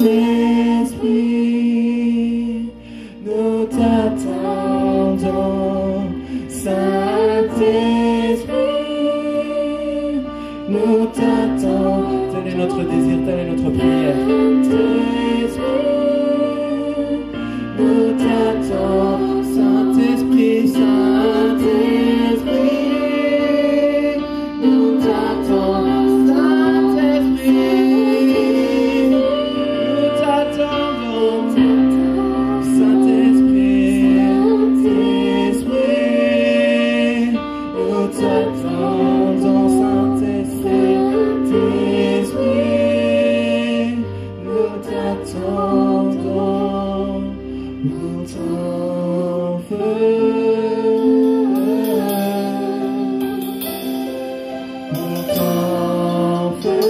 Saint-Esprit, nous t'attendons, Saint-Esprit. Saint-Esprit, nous t'attendons. Tel est notre désir, telle est notre prière. Saint-Esprit, nous t'attendons. Saint-Esprit, Saint-Esprit, nous t'attendons. Saint-Esprit, nous t'attendons. Saint-Esprit, Saint-Esprit, nous t'attendons. Saint-Esprit, Saint-Esprit, nous t'attendons. Pour ton feu,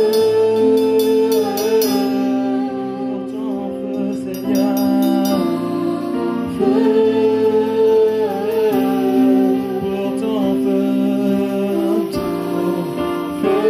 pour ton feu, Seigneur, feu, pour ton feu, pour ton feu.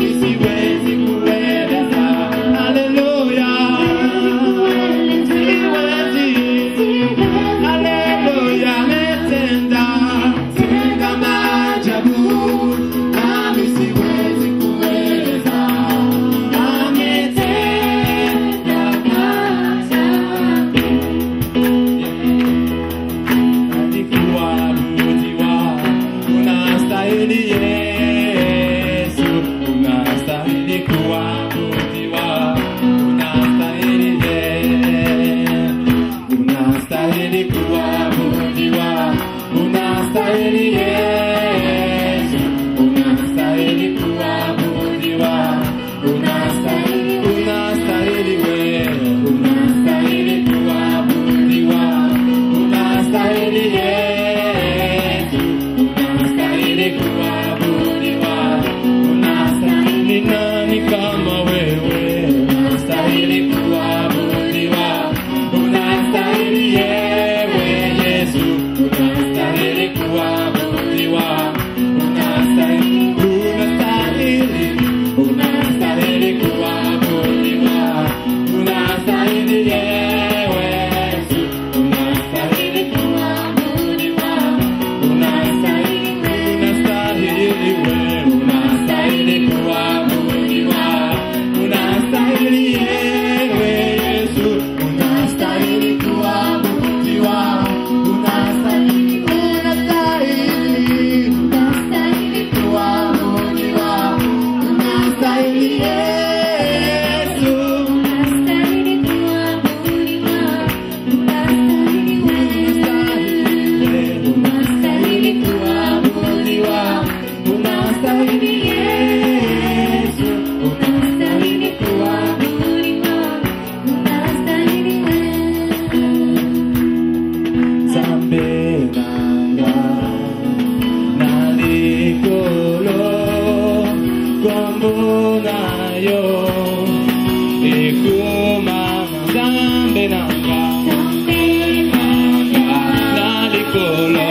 Siwezi nani kama wewe? Unastahili kuabudiwa, unastahili yewe Yesu, unastahili kuabudiwa, unastahili kuabudiwa, unastahili yewe Yesu, unastahili kuabudiwa, unastahili wewe, unastahili kuabudiwa, unastahili yewe Yesu, unastahili kuabudiwa, unastahili kuabudiwa, unastahili Yesu, unastahili kuabudiwa, unastahili kuabudiwa, unastahili Yesu, unastahili kuabudiwa, unastahili Zambe nanga nalikolo kombonayo ikuma zambe nanga nalikolo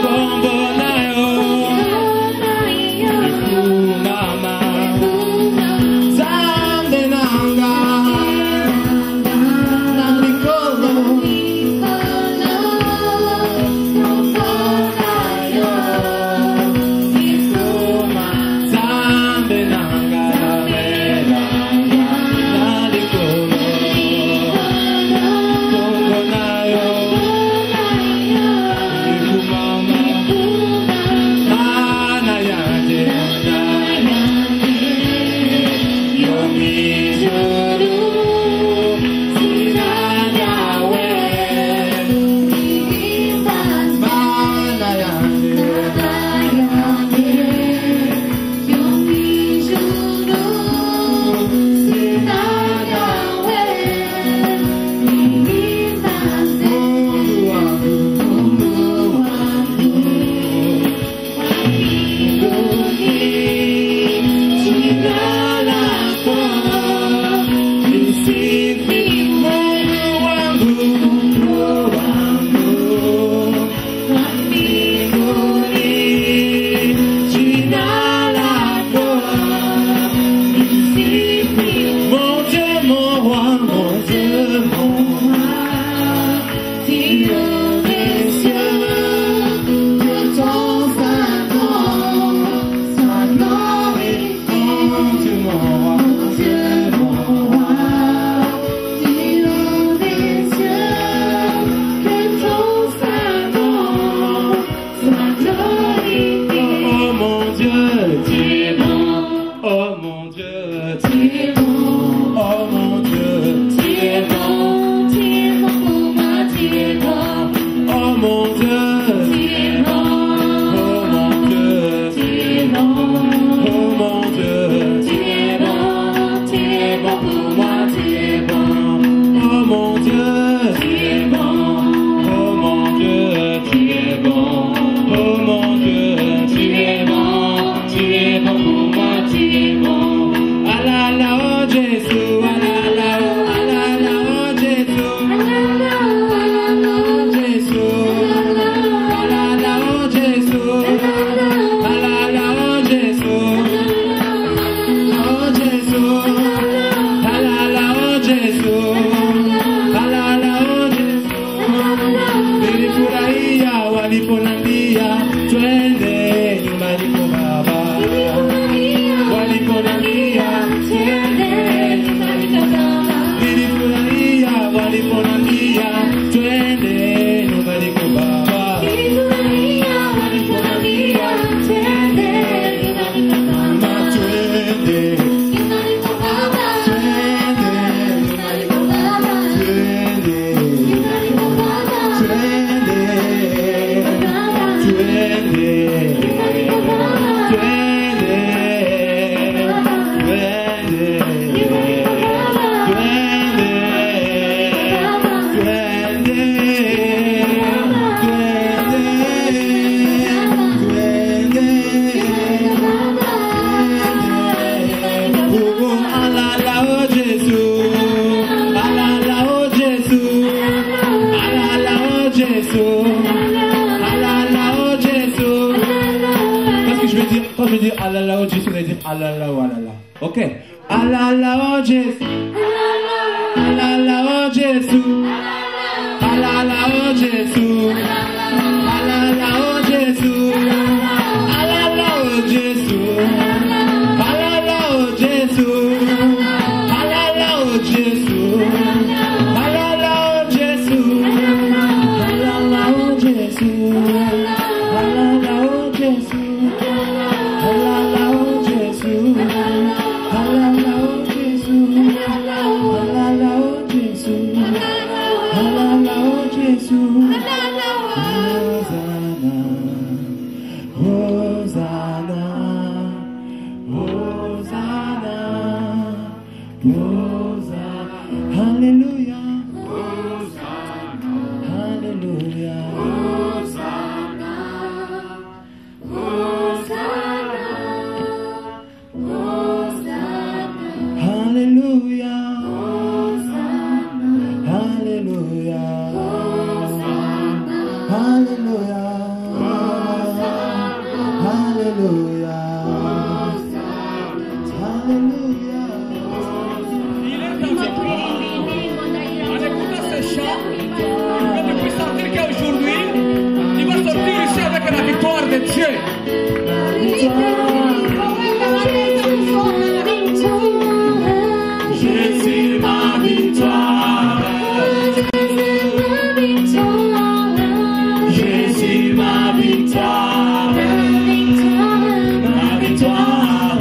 kombonayo ikumama zambe nanga nalikolo zambe nanga nalikolo kombonayo ikumama mana yanje yomijuru sinagawe mana yanje to Alala, walala. Ok. Alala, oh Jésus. Alala, oh Jésus. Alala, oh Jésus. Alala, oh Jésus. Alala, oh Jésus. Alala, oh Jésus. Alala, oh Jésus. Alala, oh Jésus. Alala, oh Jésus. Alala, oh Jésus. Alala, oh Jésus. Alala, oh Jésus. Alala, oh Jésus. Alala, oh Jésus. Hosanna, Hosanna, Hosanna, Hosanna. Hallelujah. Hosanna. Hallelujah. Hosanna. Hosanna. Hosanna. Hallelujah. Hosanna. Hallelujah. Hosanna. Hallelujah. Hallelujah. Hallelujah. Il est dans cette en écoutant ce chant, tu peux sentir qu'aujourd'hui, tu vas sortir ici avec la victoire de Dieu. Jésus, ma victoire. Jésus, ma victoire. Ma victoire.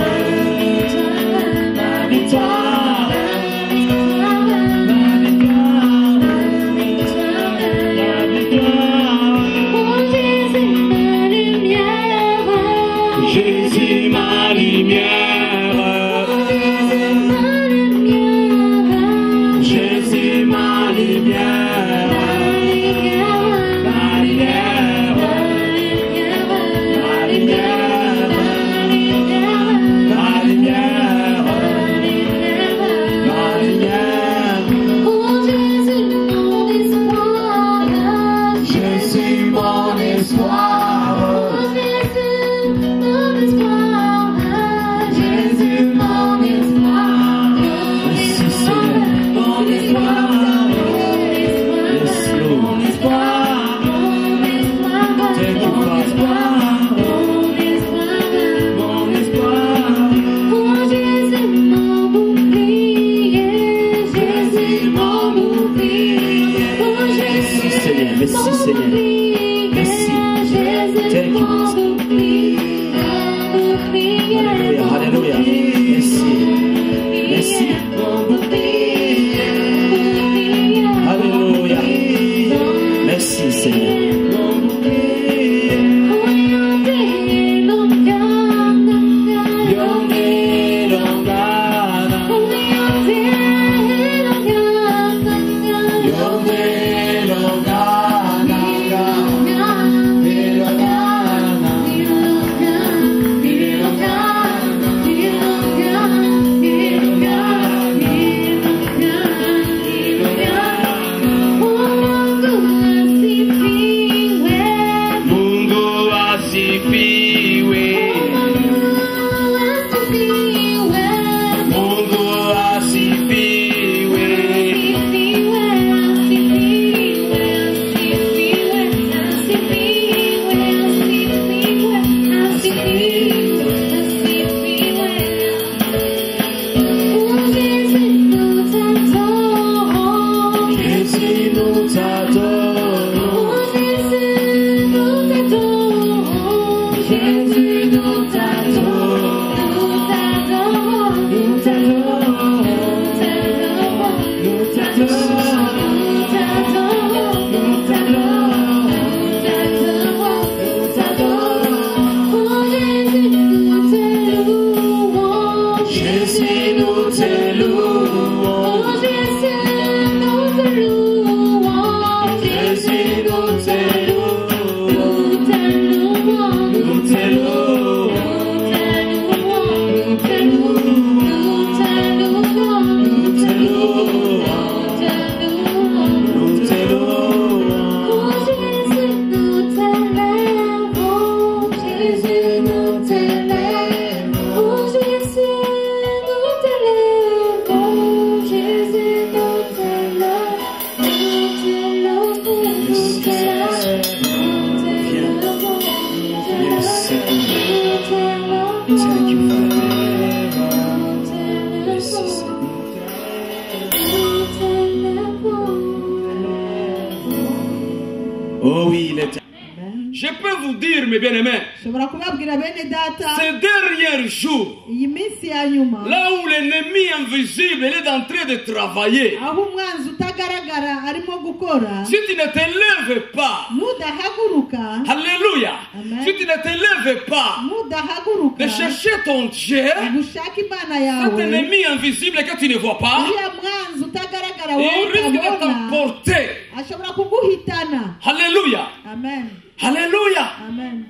vous dire, mes bien-aimés, nshobora kubabwira bene data ces derniers jours, iyi minsi ya nyuma là où l'ennemi invisible il est en train de travailler, aho umwanzi utagaragara arimo gukora, si tu ne te lèves pas, nudahaguruka, alléluia, Amen. si tu ne te lèves pas nudahaguruka de chercher ton Dieu, gushaka imana cet yawe, ennemi invisible que tu ne vois pas, uriya mwanzi utagaragara il wowe risque de utabona t'emporter. ashobora kuguhitana. Alléluia, Amen, alléluia, amen,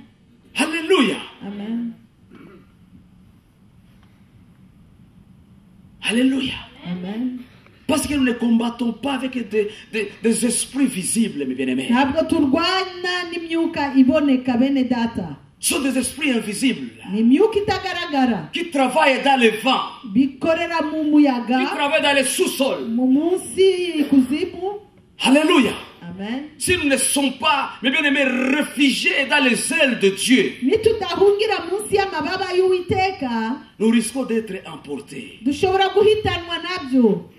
alléluia, amen, alléluia. amen. Parce que nous ne combattons pas avec des esprits visibles, mes bien-aimés. Ntabwo turwana n'imyuka iboneka bene data, Ce sont des esprits invisibles ni imyuka itagaragara qui travaillent dans les vents, bikorera mu qui muyaga, travaillent dans les sous-sols. mu munsi kuzimu. Alléluia. Amen. Si nous ne sommes pas, mes bien-aimés, réfugiés dans les ailes de Dieu, nitudahungira munsi y'amababa y'uwiteka nous risquons d'être emportés. dushobora guhitanwa nabyo.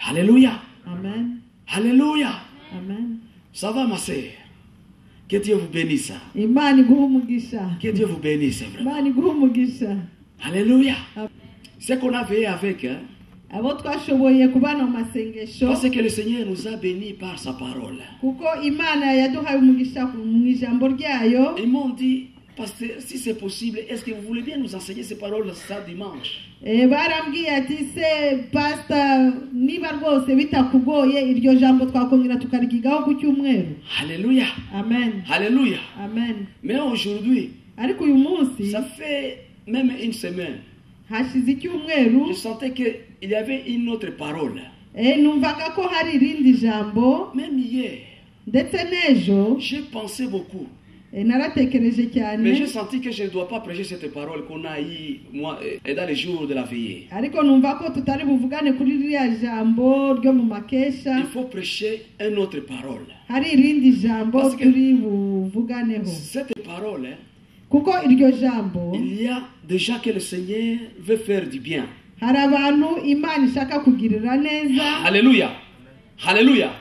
Alléluia. Amen, Alléluia. amen. Ça va, ma sœur? Que Dieu vous bénisse. Imana iguha umugisha, Que Dieu vous bénisse, vraiment. Imana iguha umugisha. Alléluia. Ce qu'on a veillé avec, hein, Abo twashoboye kubana mu masengesho parce que le Seigneur nous a bénis par sa parole. kuko Imana yaduhaye umugisha mu ijambo ryayo. Ils m'ont dit, pasteur, si c'est possible, est-ce que vous voulez bien nous enseigner ces paroles ça dimanche? Barambwiye ati se pastor, niba rwose bitakugoye iryo jambo twakongera tukarigigaho ku cyumweru. Alléluia. Amen, Alléluia. amen. Mais aujourd'hui, Ariko uyu munsi ça fait même une semaine, hashize icyumweru je sentais qu'il y avait une autre parole. numvaga ko hari irindi jambo, Même hier, ndetse n'ejo j'ai pensé beaucoup. naratekereje Mais j'ai cyane, senti que je ne dois pas prêcher cette parole qu'on a eue, moi, et dans les jours de la veillée. ariko numva ko tutari buvugane kuri ririya jambo ryo mu makesha. Il faut prêcher une autre parole. Hari irindi jambo Parce que- turi buvuganeho, Cette parole, hein, kuko iryo jambo il y a déjà que le Seigneur veut faire du bien. hari abantu Imana ishaka kugirira neza. Alléluia. Alléluia.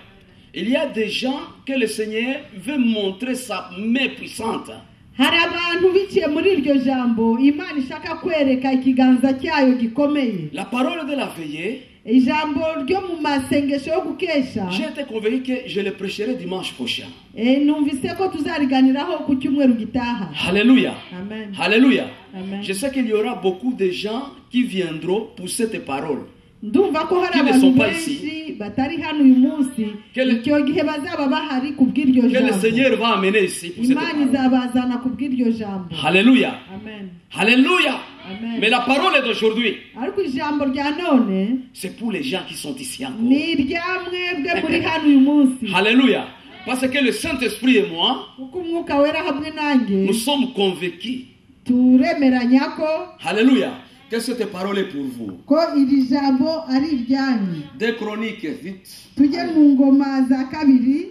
Il y a des gens que le Seigneur veut montrer sa main puissante. Hari abantu biciye muri iryo jambo Imana ishaka kwereka ikiganza cyayo gikomeye. La parole de la veillée, Ijambo ryo mu masengesho yo gukesha j'ai été convaincu que je le prêcherai dimanche prochain. numvise ko tuzariganiraho ku cyumweru gitaha. Alléluia. Amen, Alléluia. amen. Je sais qu'il y aura beaucoup de gens qui viendront pour cette parole. Ndumva ko hari Qui ne abantu sont pas benshi batari hano uyu munsi, Quel- icyo gihe bazaba bahari kubw'iryo Que le jambo. Seigneur va amener ici pour cette Imana parole. izabazana kubw'iryo jambo. Alléluia. Amen, Alléluia. amen. Mais la parole d'aujourd'hui, Ariko ijambo rya none c'est pour les gens qui sont ici encore. ni irya mwebwe muri hano uyu munsi, Alléluia. Parce que le Saint-Esprit et moi, kuko umwuka wera hamwe nanjye nous sommes convaincus. turemeranya ko Alléluia. Que cette parole est pour vous. iri jambo ari iryanyu. Des chroniques, vite. Tujye mu ngoma za kabiri,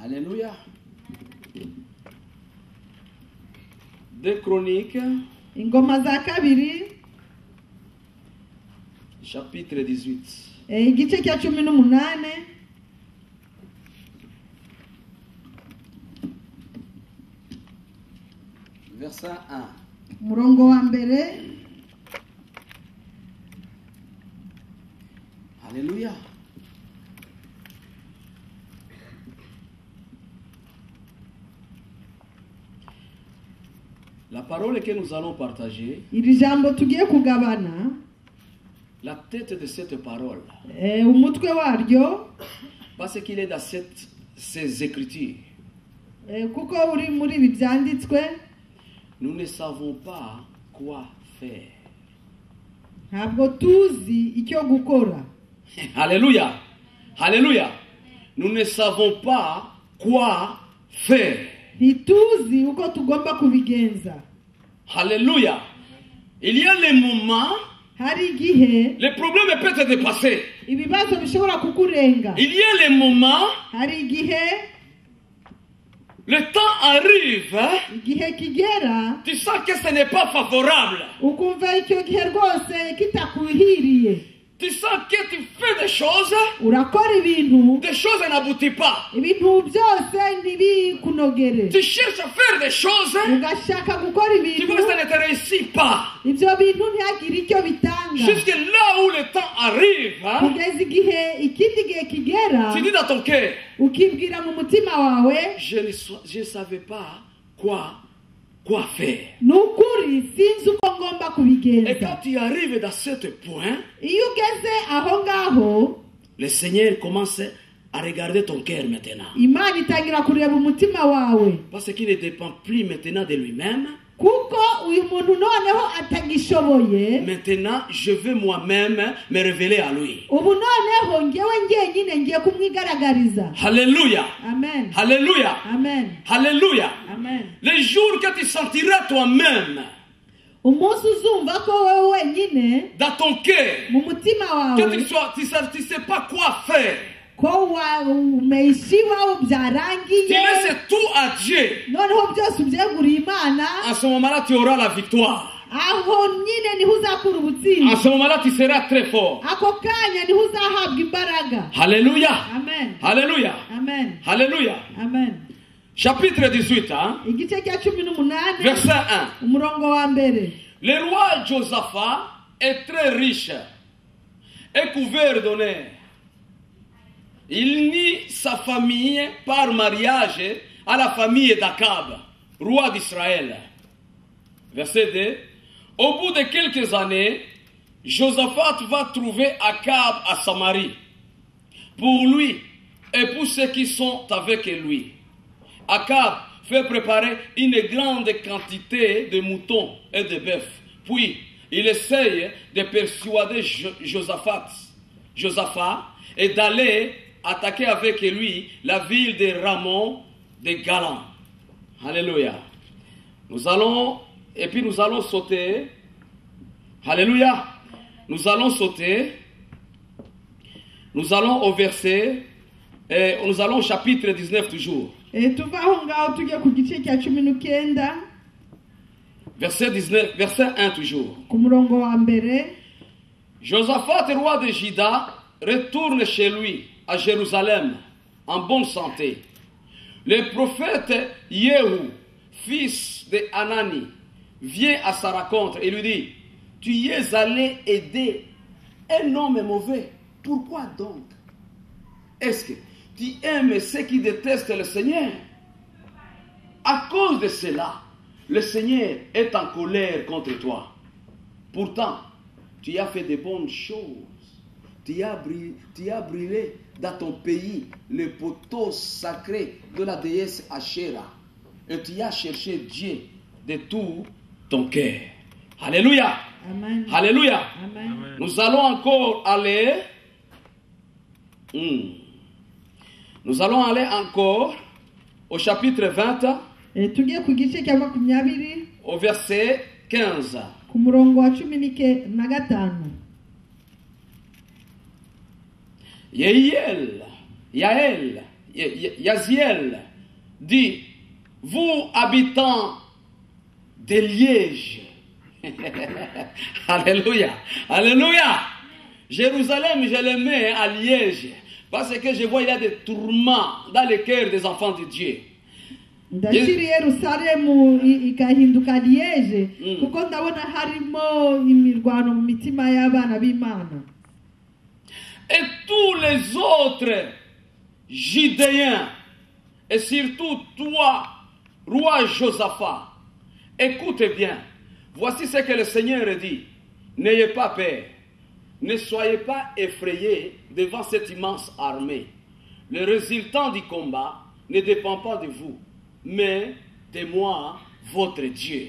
Alléluia. Des chroniques, ingoma za kabiri, chapitre 18. igice cya 18, Verset 1. umurongo wa mbere. Alléluia. La parole que nous allons partager, Iri jambo tugiye kugabana, la tête de cette parole, umutwe waryo, parce qu'il est dans ces écritures, kuko uri muri ibi byanditswe, nous ne savons pas quoi faire. ntabwo tuzi icyo gukora. Alléluia. Alléluia. Nous ne savons pas quoi faire. Ntituzi uko tugomba kubigenza. Alléluia. Il y a les moments, Hari igihe les problèmes peuvent te dépasser. ibibazo bishobora kukurenga. Il y a les moments, Hari igihe le temps arrive, hein, igihe kigera tu sens que ce n'est pas favorable. ukumva icyo gihe rwose kitakuhiriye. Tu sens que tu fais des choses urakora ibintu n'aboutissent pas. ibintu byose ntibikunogere Tu cherches à faire des choses, ugashaka gukora tu ibintu vois que ça ne te réussit pas. ibyo bintu ntihagire icyo bitanga Jusque là où le temps arrive, hein, kugeza igihe ikindi gihe kigera tu dis dans ton cœur, ukibwira mu mutima wawe je ne savais pas quoi faire. ni ukuri sinzi uko ngomba Et quand kubigenza tu arrives dans ce point, iyo ugeze aho ngaho le Seigneur commence à regarder ton cœur maintenant. imana itangira kureba umutima wawe Parce qu'il ne dépend plus maintenant de lui-même. kuko uyu muntu noneho atagishoboye Maintenant, je veux moi-même me révéler à lui. ubu noneho ngewe ngenyine ngiye kumwigaragariza Alléluia. amen Alléluia. amen Alléluia. amen Les jours que tu sentiras toi-même umunsi uzumva ko wowe wenyine dans ton cœur, mu mutima que wawe tu sais pas quoi faire, ko umeishiwa tu byarangiye laisses tout à Dieu. noneho byose ubyeguriye imana En ce moment-là, tu auras la victoire. aho nyine niho uzakura En ubutsinzi ce moment-là, tu seras très fort. ako kanya niho uzahabwa imbaraga Alléluia. amen Alléluia. amen Alléluia. amen Chapitre 18, hein, igice cya 18 verset 1. umurongo wa mbere Le roi Josaphat est très riche et couvert d'honneur. Il nie sa famille par mariage à la famille d'Akab, roi d'Israël. Verset 2. Au bout de quelques années, Josaphat va trouver Akab à Samarie, pour lui et pour ceux qui sont avec lui. Akab fait préparer une grande quantité de moutons et de bœufs. Puis, il essaye de persuader Josaphat et d'aller attaquer avec lui la ville de Ramon de Galan. Alléluia. Nous allons sauter. Alléluia. Nous allons sauter. Nous allons au verset, nous allons au chapitre 19 toujours. tuva aho ngaho tujya ku gice cya 19 Verset 19, verset 1 toujours. ku murongo wa mbere Josaphat, roi de Juda, retourne chez lui à Jérusalem en bonne santé. Le prophète Yehu, fils de Hanani, vient à sa rencontre et lui dit: tu y es allé aider un homme mauvais. Pourquoi donc? Est-ce que tu aimes ceux qui détestent le Seigneur? À cause de cela, le Seigneur est en colère contre toi. Pourtant, tu as fait de bonnes choses. Tu as brûlé dans ton pays le poteau sacré de la déesse Asherah. Et tu as cherché Dieu de tout ton cœur. Alléluia. amen Alléluia. amen Nous allons encore aller. Nous allons aller encore au chapitre 20, tujye ku gice cya 20 au verset 15. ku murongo wa 15 Yaziel dit: vous habitants de Liège. Alléluia. Alléluia. Jérusalem, je le mets à Liège. Parce que je vois il y a des tourments dans le cœur des enfants de Dieu. ndashyira yerusalemu ikahinduka liyeje kuko ndabona harimo imirwano mu mitima y'abana b'imana Et tous les autres Judéens, et surtout toi, roi Josaphat, écoutez bien. Voici ce que le Seigneur dit: n'ayez pas peur, ne soyez pas effrayés devant cette immense armée. Le résultat du combat ne dépend pas de vous, mais de moi, votre Dieu.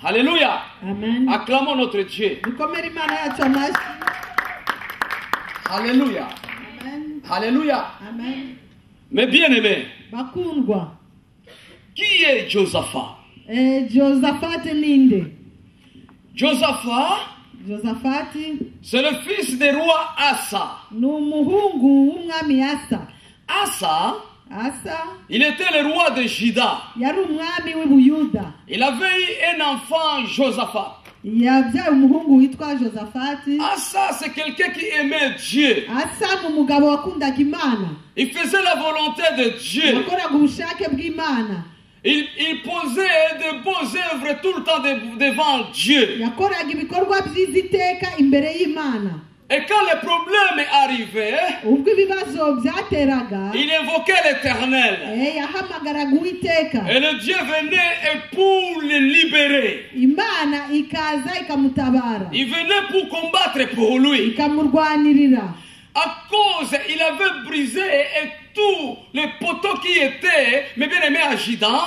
Alléluia. amen Acclamons notre Dieu. dukomere imana yacu amashyi Alléluia. amen Alléluia. amen Mais bien aimé, bakundwa qui est Josaphat? Josafati ninde Josaphat, Josafati c'est le fils du roi Asa. ni umuhungu w'umwami Asa Asa, il était le roi de Juda. yari umwami w'ubuyuda Il avait eu un enfant, Josaphat. yabyaye umuhungu witwa Josafati. Asa, c'est quelqu'un qui aimait Dieu. Asa ni umugabo wakundaga Imana. Il faisait la volonté de Dieu. Yakoraga ubushake bw'Imana. Il posait de bonnes œuvres tout le temps devant Dieu. Yakoraga ibikorwa byiza iteka imbere y'Imana. Et quand le problème arrivait, ubwo ibibazo byateraga, il invoquait l'Éternel. yahamagaraga Uwiteka. Et le Dieu venait pour le libérer. Imana ikaza ikamutabara. Il venait pour combattre pour lui. Ikamurwanirira. À cause, il avait brisé et tous les poteaux qui étaient, mais bien aimé Ajidan.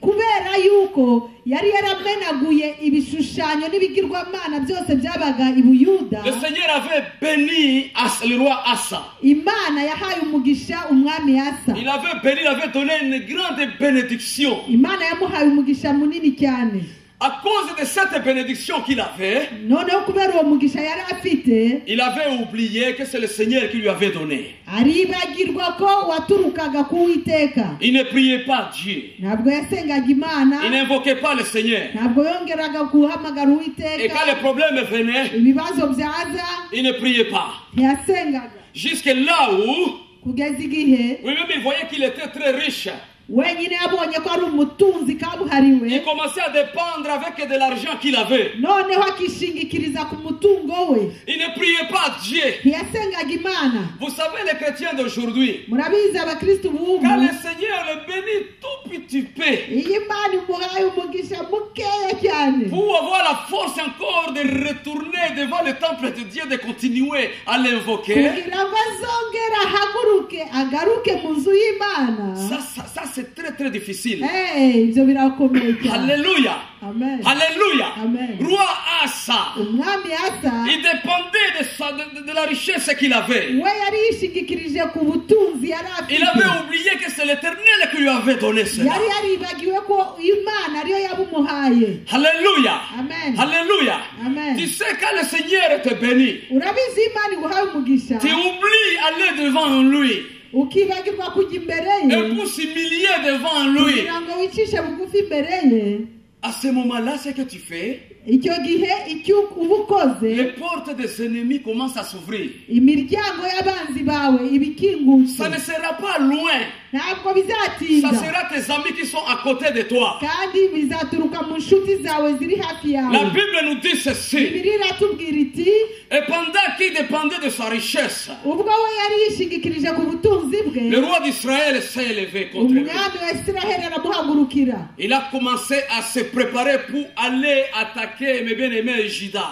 Kubera yuko yari yaramenaguye ibishushanyo n'ibigirwamana byose byabaga i Buyuda. Le Seigneur avait béni le roi Asa. Imana yahaye umugisha umwami Asa. Il avait béni, il avait donné une grande bénédiction. Imana yamuhaye umugisha munini cyane. À cause de cette bénédiction qu'il avait, noneho kubera uwo mugisha yari afite, il avait oublié que c'est le Seigneur qui lui avait donné. aribagirwa ko waturukaga ku Uwiteka. Il ne priait pas Dieu. Ntabwo yasengaga Imana. Il n'invoquait pas le Seigneur. Ntabwo yongeraga guhamagara Uwiteka. Et quand les problèmes venaient, ibibazo byaza, il ne priait pas. ntiyasengaga. Jusque là où, kugeza igihe, oui-même il voyait qu'il était très riche. wenyine yabonye ko ari umutunzi kabuhariwe. Il commençait à dépendre avec de l'argent qu'il avait. noneho akishingikiriza ku mutungo we. Il ne priait pas Dieu. ntiyasengaga Imana. Vous savez, les chrétiens d'aujourd'hui, murabizi abakristo bubu, quand le Seigneur le bénit tout petit peu, iyi Imana imuhaye umugisha mukeya cyane, pour avoir la force encore de retourner devant le temple de Dieu, de continuer à l'invoquer, kugira ngo azongera ahaguruke agaruke mu nzu y'Imana. ça c'est très très difficile. ibyo birakomeye cyane. Alléluia. Amen. Alléluia. Amen. Roi Asa, umwami Asa, il dépendait de la richesse qu'il avait. we yari yishingikirije ku butunzi yari afite. Il avait oublié que c'est l'Éternel qui lui avait donné cela. yari yaribagiwe ko Imana ariyo yabumuhaye. Alléluia. Amen. Alléluia. Amen. Tu sais, quand le Seigneur te bénit, urabizi Imana iguhaye umugisha, tu oublies aller devant lui ukibagirwa kujya imbere ye, et pour s'humilier devant lui. kugira ngo wicishe bugufi imbere ye. À ce moment-là, ce que tu fais, icyo gihe icyo uba ukoze, les portes des ennemis commencent à s'ouvrir. imiryango y'abanzi bawe ibikingutse. Ça ne sera pas loin. ntabwo Ça bizatinda, sera tes amis qui sont à côté de toi. kandi bizaturuka mu nshuti zawe ziri hafi La yawe. Bible nous dit ceci. Bibiliya iratubwira iti, Et pendant qu'il dépendait de sa richesse, ubwo we yari yishingikirije ku butunzi bwe, le roi d'Israël s'est élevé contre lui. umwami wa Isiraheli aramuhagurukira. Il a commencé à se préparer pour aller attaquer mes bien-aimés Juda.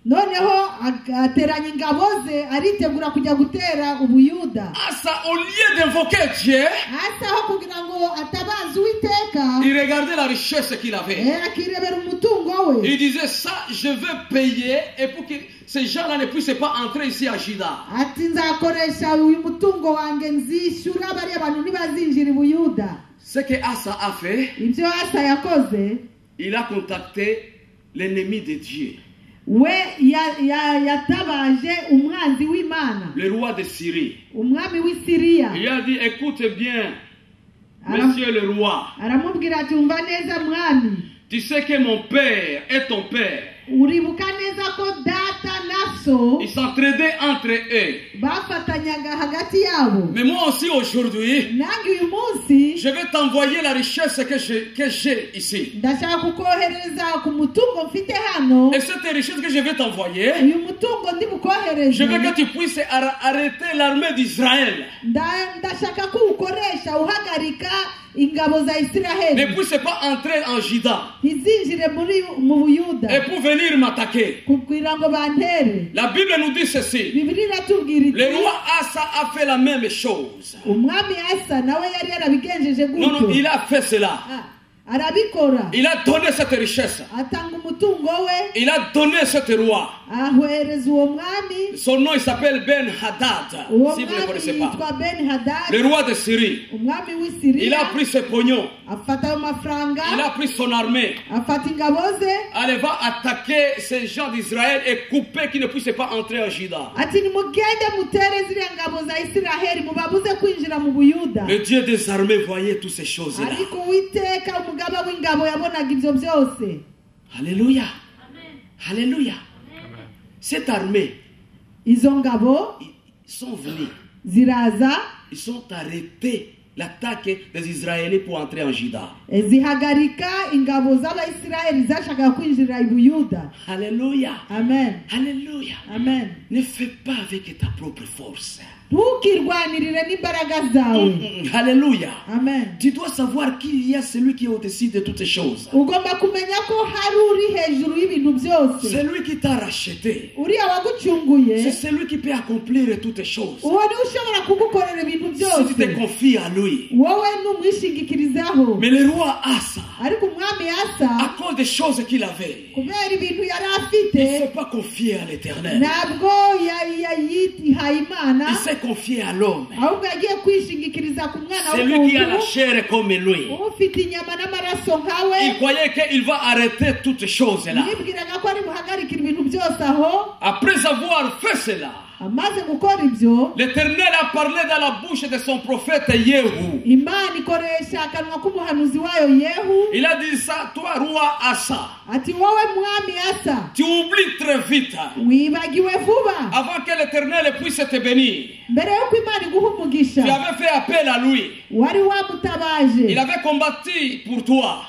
noneho ateranya ingabo ze aritegura kujya gutera Ubuyuda. Asa, au lieu d'invoquer Dieu, Asa aho kugira ngo atabaze Uwiteka, il regardait la richesse qu'il avait. akirebera umutungo we. Il disait ça, je vais payer et pour que ces gens-là ne puissent pas entrer ici à Juda. ati nzakoresha uyu mutungo wanjye nzishyura bariya bantu ntibazinjira i Buyuda. Ce que Asa a fait, ibyo Asa yakoze, il a contacté l'ennemi de Dieu, we yatabaje umwanzi w'Imana, le roi de Syrie. umwami w'i Siriya. Il a dit, écoute bien, monsieur le roi, aramubwira ati, umva neza mwami, tu sais que mon père et ton père, uribuka neza ko data na so ils s'entraidaient entre eux. bafatanyaga hagati yabo. Mais moi aussi aujourd'hui, nange uyu munsi je vais t'envoyer la richesse que j'ai ici. ndashaka kukohereza ku mutungo mfite hano. Et cette richesse que je vais t'envoyer, uyu mutungo ndi bukohereze, je veux que tu puisses arrêter l'armée d'Israël. ndashaka ko ukoresha uhagarika ingabo za Ne Isiraheli puisse pas entrer en Juda ntizinjire mu Buyuda et pour venir m'attaquer. kugira ngo bantere. La Bible nous dit ceci. Bibiliya iratubwira iti, Le roi Asa a fait la même chose. umwami Asa nawe yari yarabigenjeje Non, non, gutyo. il a fait cela. arabikora, Il a donné cette richesse. atanga umutungo we, Il a donné ce roi. ahohereza uwo mwami. Son nom, il s'appelle Ben Hadad. uwo Si vous ne mwami connaissez pas. yitwa Ben Hadad, Le roi de Syrie. umwami w'i Il Siriya. a pris ses pognons. afata ayo mafaranga, Il a pris son armée. afata ingabo ze, Elle va attaquer ces gens d'Israël et couper qu'ils ne puissent pas entrer en Juda. ati nimugende mutere ziriya ngabo za Isiraheli mubabuze kwinjira mu Buyuda. Le Dieu des armées voyait toutes ces choses-là. ariko Uwiteka umugaba w'ingabo yabonaga ibyo byose. Alléluia. Alléluia. Cette armée, izo ngabo ils sont venus. ziraza Ils ont arrêté l'attaque des Israéliens pour entrer en Juda. zihagarika ingabo z'abayisiraheli zashakaga kwinjira i buyuda. Alléluia. Amen. Alléluia. Amen. Ne fais pas avec ta propre force. ntukirwanirire n'imbaraga zawe. Alléluia. Amen. Tu dois savoir qu'il y a celui qui est au-dessus de toutes choses. ugomba kumenya ko hari uri hejuru y'ibintu byose. Celui qui t'a racheté. uriya wagucunguye C'est celui qui peut accomplir toutes choses. uwo niwe ushobora kugukorera ibintu Si tu te byose. confies à lui. wowe numwishingikirizaho. Mais le roi Asa, ariko umwami à asa cause des choses qu'il avait, kubera ibintu yari il ne afite s'est pas confié à l'éternel. ntabwo yihaye imana Il s'est confié à l'homme. ahubwo yagiye kwishingikiriza ku mwana Celui qui a la w'umuntu chair comme lui. ufite inyama n'amaraso Il nkawe. croyait qu'il va arrêter toutes choses là. yibwiraga ko ari buhagarikira ibintu byose aho. Après avoir fait cela, amaze gukora ibyo l'Éternel a parlé dans la bouche de son prophète Yehu. imana ikoresha akanwa k'umuhanuzi wayo yehu. Il a dit ça, toi, roi Asa, ati wowe mwami asa tu oublies très vite. wibagiwe vuba Avant que l'Éternel puisse te bénir, mbere y'uko imana iguha umugisha tu avais fait appel à lui. wari Il wamutabaje avait combattu pour toi.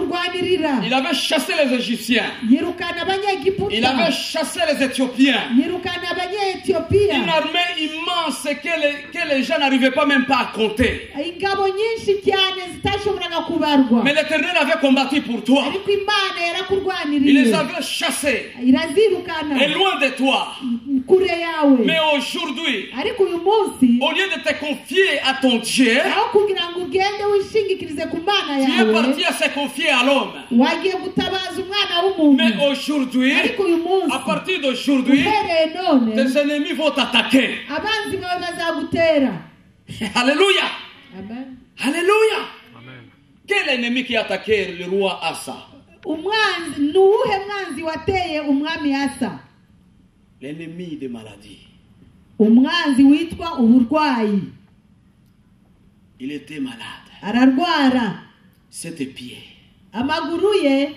arakurwanirira Il avait chassé les Égyptiens. yirukana Il avait abanyegiputa chassé les Éthiopiens. yirukana Une abanyetiyopiya. armée immense que les gens n'arrivaient pas même pas à compter. ingabo nyinshi cyane zitashoboraga kubarwa Mais l'Éternel avait combattu pour toi. ariko imana Il les yarakurwaniriye avait chassés. irazirukana Et loin de toi. kure yawe. Mais aujourd'hui, ariko uyu munsi au lieu de te confier à ton Dieu, aho kugira ngo ugende wishingikirize ku mana tu es yawe parti à se confier à l'homme. wagiye gutabaza umwana w'umuntu. Mais aujourd'hui, ariko uyu munsi à partir d'aujourd'hui, uhereye none tes ennemis vont t'attaquer. abanzi bawe bazagutera. Alléluia. Amen. Alléluia. Quel ennemi qui a attaqué le roi Asa? umwanzi ni uwuhe mwanzi wateye umwami asa? L'ennemi des maladies. umwanzi witwa uburwayi. Il était malade. ararwara. Ses pieds amaguru ye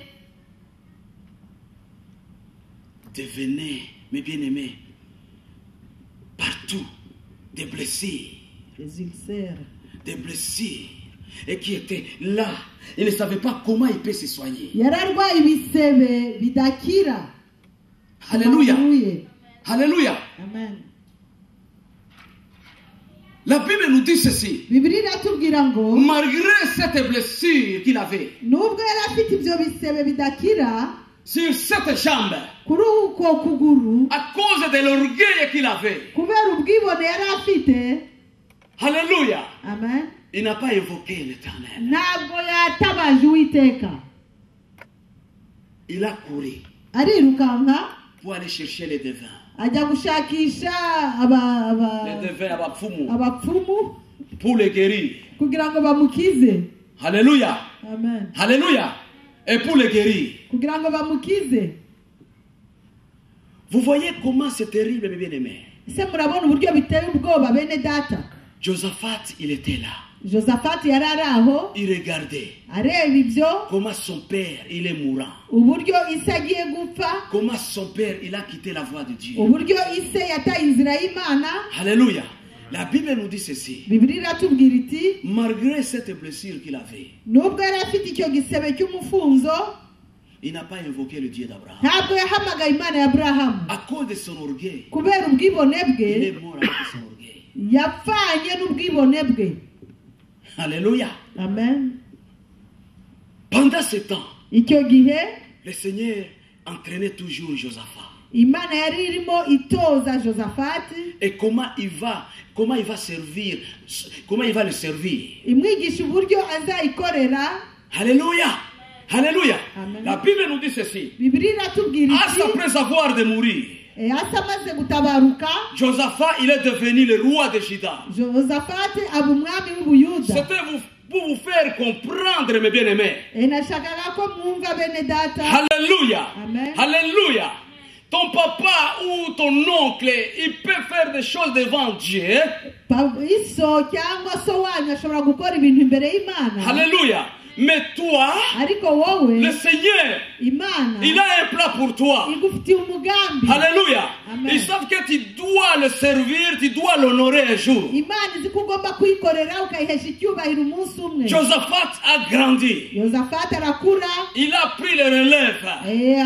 devenaient, mes bien-aimés, partout des blessures. Des blessures. Et qui étaient là. Il ne savait pas comment il peut se soigner. yararwaye ibisebe bidakira. Alléluia. Amaguru ye. Alléluia. Amen. La Bible nous dit ceci. Bibiliya iratubwira ngo Malgré cette blessure qu'il avait nubwo yari afite ibyo bisebe bidakira sur cette jambe, kuri uko kuguru à cause de l'orgueil qu'il avait, kubera ubwibone yari afite. Alléluia, Amen. il n'a pas évoqué l'Éternel. ntabwo yatabaje uwiteka. Il a couru arirukanka pour aller chercher les devins. ajya gushakisha Les devins abapfumu, abapfumu pour les guérir. kugira ngo bamukize. Alléluia. Amen. Alléluia. Et pour les guérir. kugira ngo bamukize. Vous voyez comment c'est terrible, mes bien-aimés. ese murabona uburyo biteye ubwoba bene data. Josaphat, il était là. josafati yari ari aho Il regardait areba ibyo comment son père, il est mourant. uburyo ise agiye gupfa, Comment son père, il a quitté la voie de Dieu. uburyo ise yataye inzira y'imana. Alléluia. La Bible nous dit ceci. bibiliya iratubwira iti Malgré cette blessure qu'il avait, nubwo yari afite icyo gisebe cy'umufunzo il n'a pas invoqué le Dieu d'Abraham. ntabwo yahamagaye imana ya aburahamu. À cause de son orgueil, kubera ubwibone il bwe est mort avec son orgueil. yapfanye n'ubwibone bwe. Alléluia. Amen. Pendant ce temps, icyo gihe le Seigneur entraînait toujours Josaphat. imana yari irimo itoza josafati Et comment il va servir, comment il va le servir. imwigisha uburyo azayikorera. Alléluia. Alléluia. Amen. La Bible nous dit ceci. bibiliya iratubwira Asa, iti après avoir de mourir, asa amaze gutabaruka Josaphat, il est devenu le roi de Juda. josafati aba umwami w'ubuyuda. C'était pour vous faire comprendre, mes bien-aimés. nashakaga ko mwumva bene data. Alléluia. Amen. Alléluia. Ton papa ou ton oncle, il peut faire des choses devant Dieu. iso cyangwa so wanyu ashobora gukora ibintu imbere y'imana. Alléluia. Mais toi, ariko wowe le Seigneur, Imana Il a un plat pour toi. igufitiye umugambi. Alléluia. Amen. Ils savent que tu dois le servir, tu dois l'honorer un jour. Imana izi ko ugomba kuyikorera ukayihesha icyubahiro umunsi umwe. Josaphat a grandi. Yozafati arakura, Il a pris le relève.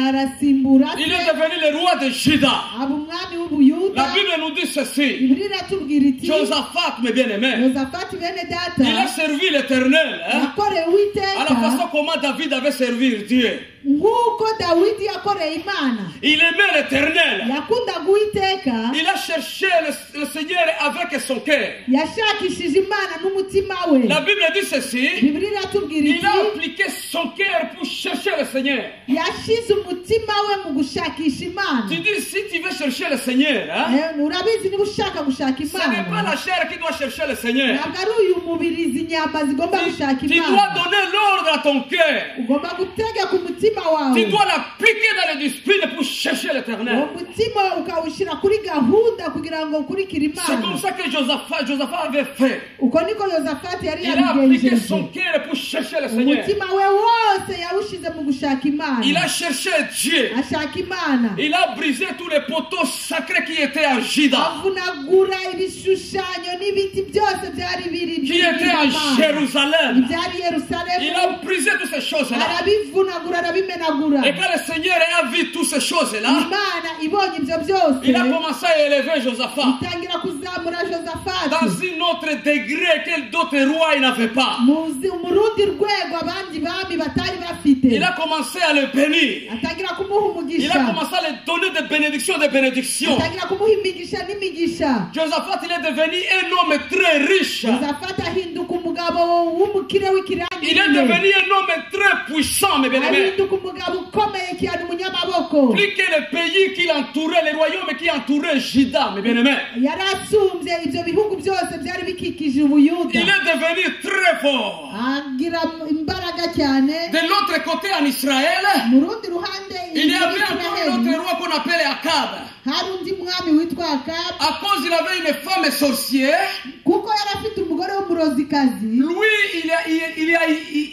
arasimbura Il se, est devenu le roi de Juda. aba umwami w'ubuyuda. La Bible nous dit ceci. Bibiliya iratubwira iti Josaphat, mes bien-aimés, Yozafati bene il a data servi l'Éternel hein, yakoreye à la Uwiteka façon comment David avait servi Dieu. nk'uko Dawidi yakoreye Imana. Il aimait l'Éternel. Yakundaga Uwiteka, Il a cherché le Seigneur avec son cœur. yashakishije Imana n'umutima we. La Bible dit ceci. Bibiliya iratubwira Il a iti appliqué son cœur pour chercher le Seigneur. yashize umutima we mu gushakisha Imana. Tu dis, si tu veux chercher le Seigneur, hein, Urabizi niba ushaka gushaka ce n'est pas Imana la chair qui doit chercher le Seigneur. ntabwo ari uyu mubiri izi nyama zigomba gushaka Tu dois Imana. donner l'ordre à ton cœur. Ugomba gutegeka umutima wawe, Tu dois l'appliquer dans les disciplines pour chercher l'Éternel. uwo mutima ukawushyira kuri gahunda kugira ngo ukurikire C'est comme Imana. ça que Josaphat avait fait. Uko niko Yozafati yari Il a appliqué yabigenjeje. son cœur pour chercher le Seigneur. Umutima we wose yawushize mu gushaka Imana. Il a cherché Dieu. ashaka Imana, Il a brisé tous les poteaux sacrés qui étaient à Juda, avunagura ibishushanyo n'ibiti byose byari biri qui étaient à Jérusalem. ibyari Il a Yerusalemu, brisé toutes ces choses-là. arabivunagura arabimenagura. Et quand le Seigneur a vu toutes ces choses-là, Imana ibonye ibyo byose il a commencé à élever Josaphat itangira kuzamura dans Josafati un autre degré que d'autres rois n'avaient pas. mu rundi rwego abandi bami batari bafite. Il a commencé à le bénir. atangira kumuha Il a umugisha, commencé à lui donner des bénédictions, des bénédictions. atangira kumuha imigisha n'imigisha. Josaphat, il est devenu un homme très riche. Josafati ahinduka umugabo w'umukire Il est w'ikirangirire, devenu un homme très puissant, mes bien-aimés. ahinduka umugabo ukomeye cyane, umunyamaboko. Plus que les pays qui l'entouraient, les royaumes qui entouraient Juda, mes bien-aimés. yari asumbye ibyo bihugu byose byari bikikije ubuyuda. Il est devenu très fort. agira imbaraga cyane. De l'autre côté, en Israël, mu rundi ruhande il y avait encore Isiraheli, un autre roi qu'on appelait Akab. hari undi mwami witwa Akabu, À cause il avait une femme sorcière, kuko yari afite umugore w'umurozikazi. lui,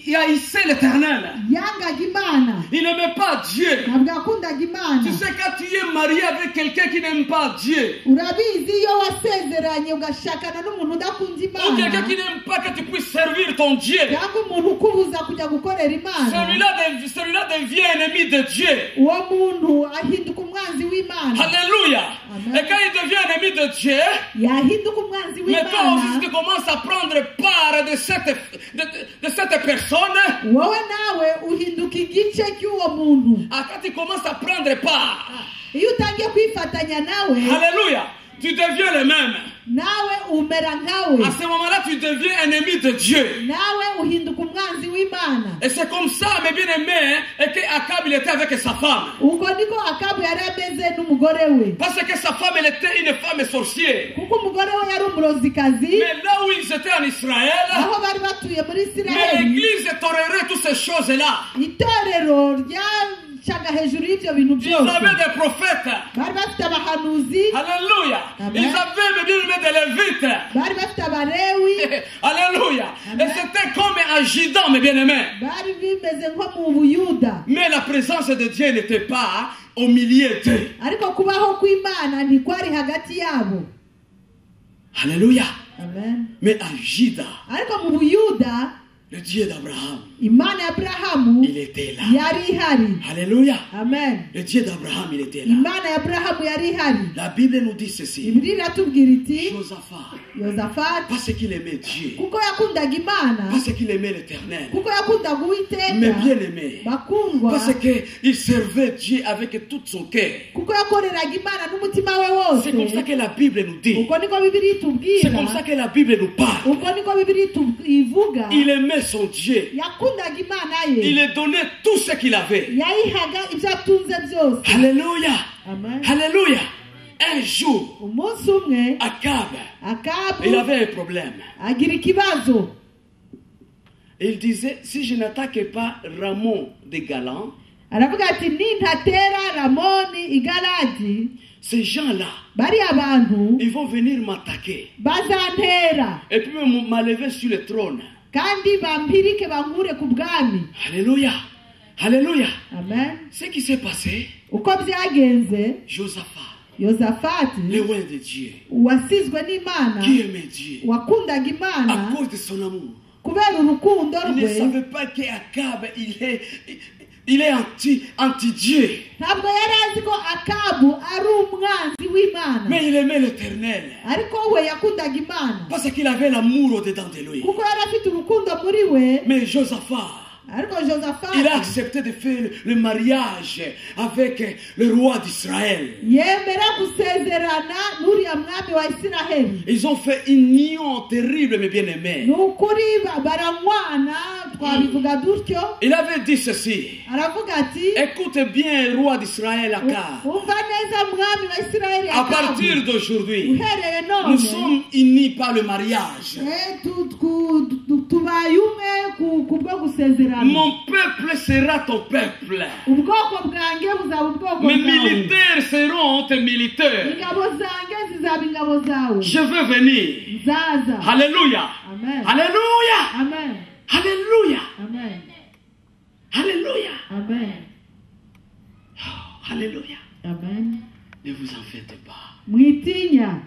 il haïssait l'Éternel. yangaga Imana, Il n'aimait pas Dieu. ntabwo yakundaga Imana. Tu sais, quand tu es marié avec quelqu'un qui n'aime pas Dieu, urabizi iyo wasezeranye ugashakana n'umuntu udakunda ou quelqu'un Imana, qui n'aime pas que tu puisses servir ton Dieu, cyangwa umuntu ukubuza kujya gukorera Imana, celui-là devient ennemi de Dieu. uwo muntu ahinduka umwanzi w'Imana. Alléluia. Amen. Et quand il devient ennemi de Dieu, yahinduka umwanzi mais toi aussi, si w'Imana, tu commences à prendre part de cette personne, wowe nawe uhinduka igice cy'uwo muntu. quand tu commences à prendre part, iyo utangiye kwifatanya nawe, alléluia, tu deviens le même. nawe umera À nkawe, ce moment-là, tu deviens ennemi de Dieu. nawe uhinduka umwanzi w'Imana. Et c'est comme ça, mes bien-aimés, et qu'Akab, il était avec sa femme. uko niko Akabu yari ameze n'umugore we, Parce que sa femme, elle était une femme sorcière. kuko umugore we yari umurozikazi. Mais là où ils étaient en Israël, aho bari batuye muri mais Isiraheli, l'église tolérait toutes ces choses-là. itorero ryacaga hejuru y'ibyo bintu Ils byose. avaient des prophètes. bari bafite abahanuzi, Alléluia. Amen. Ils avaient mes bien-aimés des Lévites. bari bafite abarewi, Alléluia. Et Amen. c'était comme un gidan, mes bien-aimés. bari bimeze nko mu buyuda. Mais la présence de Dieu n'était pas au milieu d'eux. ariko kubaho kw'Imana ntikwari hagati yabo. Alléluia. Amen. Mais à Juda, ariko mu buyuda, le Dieu d'Abraham, Imana ya Aburahamu il était là. yari ihari. Alléluia. Amen. Le Dieu d'Abraham, il était là. Imana ya Aburahamu yari ihari. La Bible nous dit ceci. Bibiliya iratubwira iti Josaphat, Yozafati parce qu'il aimait Dieu, kuko yakundaga Imana, parce qu'il aimait l'Éternel, kuko yakundaga mais Uwiteka, bien aimé, bakundwa, parce qu'il servait Dieu avec tout son cœur. kuko yakoreraga Imana n'umutima we C'est comme wose. ça que la Bible nous dit. uko niko Bibiliya C'est comme ça itubwira, que la Bible nous parle. uko niko Bibiliya ivuga. Il aimait son Dieu. yakundaga Imana Il ye, lui donnait tout ce qu'il avait. yayihaga ibyo atunze byose. Alléluia. Amen. Alléluia. Un jour, umunsi umwe Akab, il Akabu avait un problème. agira ikibazo. Il disait, si je n'attaque pas Ramon de Galan, aravuga ati nintatera Ramoni i Galadi, ces gens-là, bari abantu ils vont venir m'attaquer. bazantera Et puis m'enlever sur le trône. kandi bampirike bankure ku bwami. Alléluia. Alléluia. amen. Ce qui s'est passé, Uko byagenze, Josaphat, Yosafati le roi de Dieu, wasizwe n'Imana, qui aimait Dieu, wakundaga à Imana cause de son amour. kubera urukundo Il ne rwe. savait pas qu'Akab, il est anti-Dieu. Ntabwo yari azi ko Akabu ari umwanzi w'Imana, Mais il aimait l'Éternel. ariko we yakundaga Imana Parce qu'il avait l'amour au-dedans de lui. kuko yari afite urukundo muri we. Mais Josaphat, Ariko il a Josafati accepté de faire le mariage avec le roi d'Israël. yemera gusezerana n'uriya mwami wa Isiraheli. Ils ont fait une union terrible, mes bien-aimés. Ni ukuri baranywana, twabivuga dutyo. Il avait dit ceci. Aravuga ati, Écoute bien, roi d'Israël, Akab. umva neza mwami wa Isiraheli À Akabu, partir d'aujourd'hui, uhereye nous none sommes unis par le mariage. tubaye umwe kubwo gusezerana. Mon peuple sera ton peuple. Ubwoko bwanjye buzaba ubwoko Mes bwawe, militaires seront tes militaires. ingabo zanjye zizaba ingabo zawe. Je veux venir. Nzaza. Alléluia. Amen. Alléluia. Amen. Alléluia. Amen. Alléluia. Amen. Alléluia. Amen. Ne vous en faites pas. Mwitinya.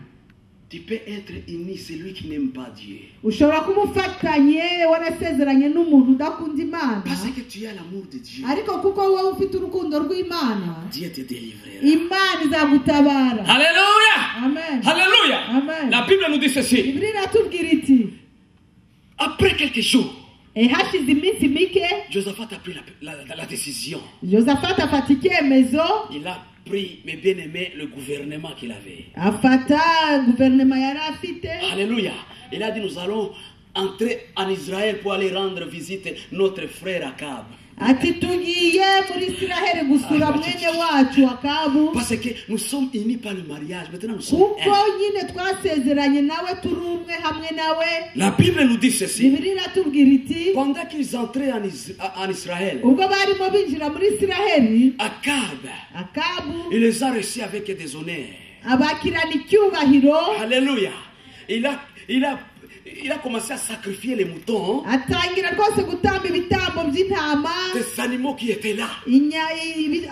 Tu peux être uni celui qui n'aime pas Dieu. Ushobora kuba ufatanye warasezeranye n'umuntu udakunda Imana, Parce que tu as l'amour de Dieu. ariko kuko wowe ufite urukundo rw'Imana, Dieu te délivrera. Imana izagutabara. Alléluia. Amen. Alléluia. Amen. La Bible nous dit ceci. Bibiliya iratubwira iti, Après quelques jours, hashize iminsi mike Josaphat a pris la décision. Josafati afata icyemezo, Il a pris, mes bien-aimés, le gouvernement qu'il avait. afata guverinoma yari afite. Alléluia. Il a dit, nous allons entrer en Israël pour aller rendre visite notre frère Akab. Ati tugiye muri Isiraheli gusura mwene wacu Akabu, Parce que nous sommes unis par le mariage. Maintenant, nous sommes kuko un. nyine twasezeranye nawe, turi umwe hamwe nawe. La Bible nous dit ceci. Bibiliya iratubwira iti, Pendant qu'ils entraient en Israël, ubwo barimo binjira muri Isiraheli, Akab, Akabu il les a reçus avec des honneurs. abakirana icyubahiro, Alléluia. Il a commencé à sacrifier les moutons, atangira rwose gutamba ibitambo by'intama, des animaux qui étaient là.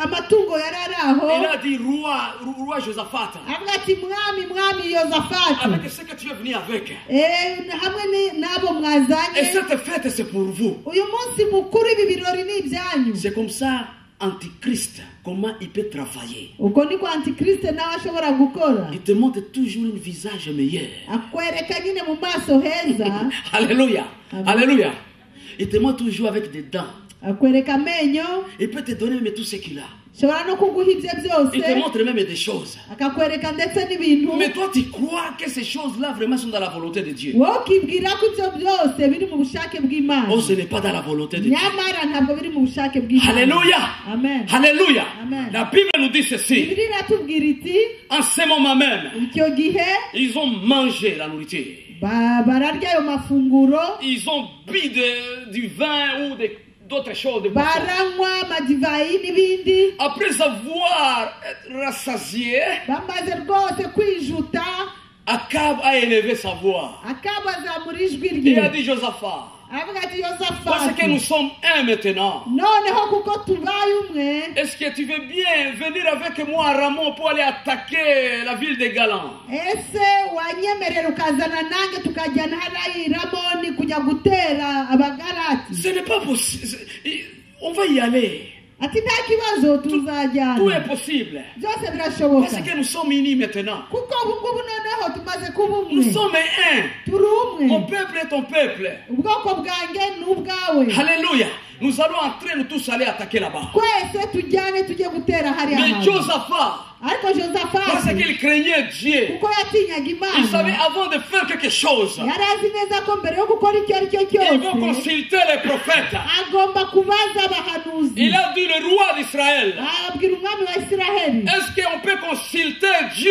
amatungo yari ari aho. Il a dit, roi Josaphat, Avuga ati, mwami Yozafati, avec ce que tu es venu avec. hamwe n'abo Et mwazanye, cette fête, c'est pour vous. uyu munsi mukuru ibi birori ni ibyanyu. C'est comme ça, Antichrist, comment il peut travailler. Uko niko Antikriste nawe ashobora gukora, Il te montre toujours un visage meilleur. akwereka nyine mu maso heza, Alléluia. Amen. Alléluia. Il te montre toujours avec des dents. akwereka amenyo, Il peut te donner même tout ce qu'il a. ashobora no kuguha ibye Il te byose, montre même des choses. akakwereka ndetse n'ibintu. Mais toi, tu crois que ces choses-là vraiment sont dans la volonté de Dieu. Wowe ukibwira ko ibyo byose biri mu bushake bw'Imana, Oh, ce n'est pas dans la volonté de Dieu. nyamara ntabwo biri mu bushake bw'Imana. Alléluia. Amen. Alléluia. Amen. La Bible nous dit ceci. Bibiliya iratubwira iti, En ce moment même, icyo gihe ils ont mangé la nourriture. bararya ayo mafunguro, Ils ont bu du vin ou d'autres choses. De boissons. baranywa amadivayi n'ibindi, Après avoir rassasié, bamaze rwose kwijuta. Akab a élevé sa voix. Akabu azamura ijwi Il a rye, dit, Josaphat, avuga ati, parce que nous Yozafati, sommes un maintenant. noneho kuko tubaye umwe, Est-ce que tu veux bien venir avec moi à Ramon pour aller attaquer la ville des Galants? ese wanyemerera ukazana nange tukajyana hariya i Ramoni kujya gutera Abagalati? Ce n'est pas possible. On va y aller. Ati nta kibazo, Tout est tuzajyana, possible. byose birashoboka, Parce que nous sommes unis maintenant. kuko ubu ngubu noneho tumaze kuba Nous umwe, sommes un. turi Mon umwe, peuple est ton peuple. ubwoko bwanjye n'ubwawe, Alléluia. Nous allons entrer, nous tous aller attaquer là-bas. twese tujyane tujye gutera hariya Mais hantu. Josaphat, Ariko parce Josafati qu'il craignait Dieu, kuko yatinyaga il savait Imana, avant de faire quelque chose, yari azi neza ko mbere yo gukora icyo ari cyo il va cyose consulter les prophètes. agomba kubaza abahanuzi. Il a dit le roi d'Israël, Abwira umwami wa Isiraheli, est-ce qu'on peut consulter Dieu?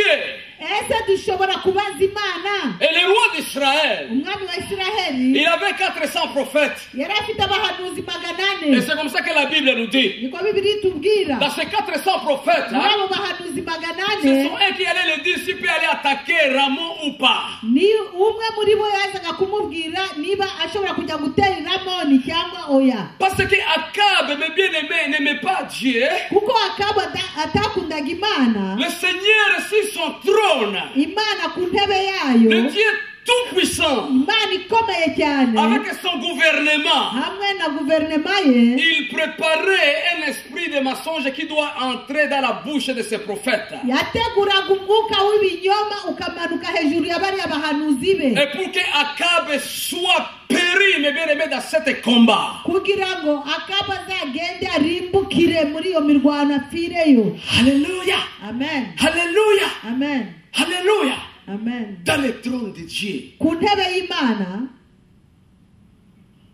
ese dushobora kubaza imana? Et le roi d'Israël, Umwami wa Isiraheli il avait 400 prophètes. yari afite abahanuzi Et 800. c'est comme ça que la Bible nous dit. Niko Bibiliya itubwira. Dans ces 400 prophètes, Muri hein, abo bahanuzi 800 ce sont eux qui allaient le dire s'il peut aller attaquer Ramon ou pas. ni umwe muri bo yazaga kumubwira niba ashobora kujya gutera Ramoni cyangwa oya. Parce que Akab, mes bien-aimés, n'aimait pas Dieu. Kuko Akabu atakundaga Imana, Le Seigneur sur son trône, Imana ku ntebe le yayo, Dieu tout-puissant, Imana ikomeye cyane, avec son gouvernement, hamwe na guverinoma ye, il préparait un esprit de mensonge qui doit entrer dans la bouche de ses prophètes. yateguraga umwuka w'ibinyoma ukamanuka hejuru ya bariya bahanuzi be, Et pour que Akab soit péri, mes bien-aimés, dans cet combat. kugira ngo Akabu azagende arimbukire muri iyo mirwano apfireyo. Alléluia, Amen, Alléluia, amen, Alléluia. amen. Dans le trône de Dieu, Ku ntebe y'Imana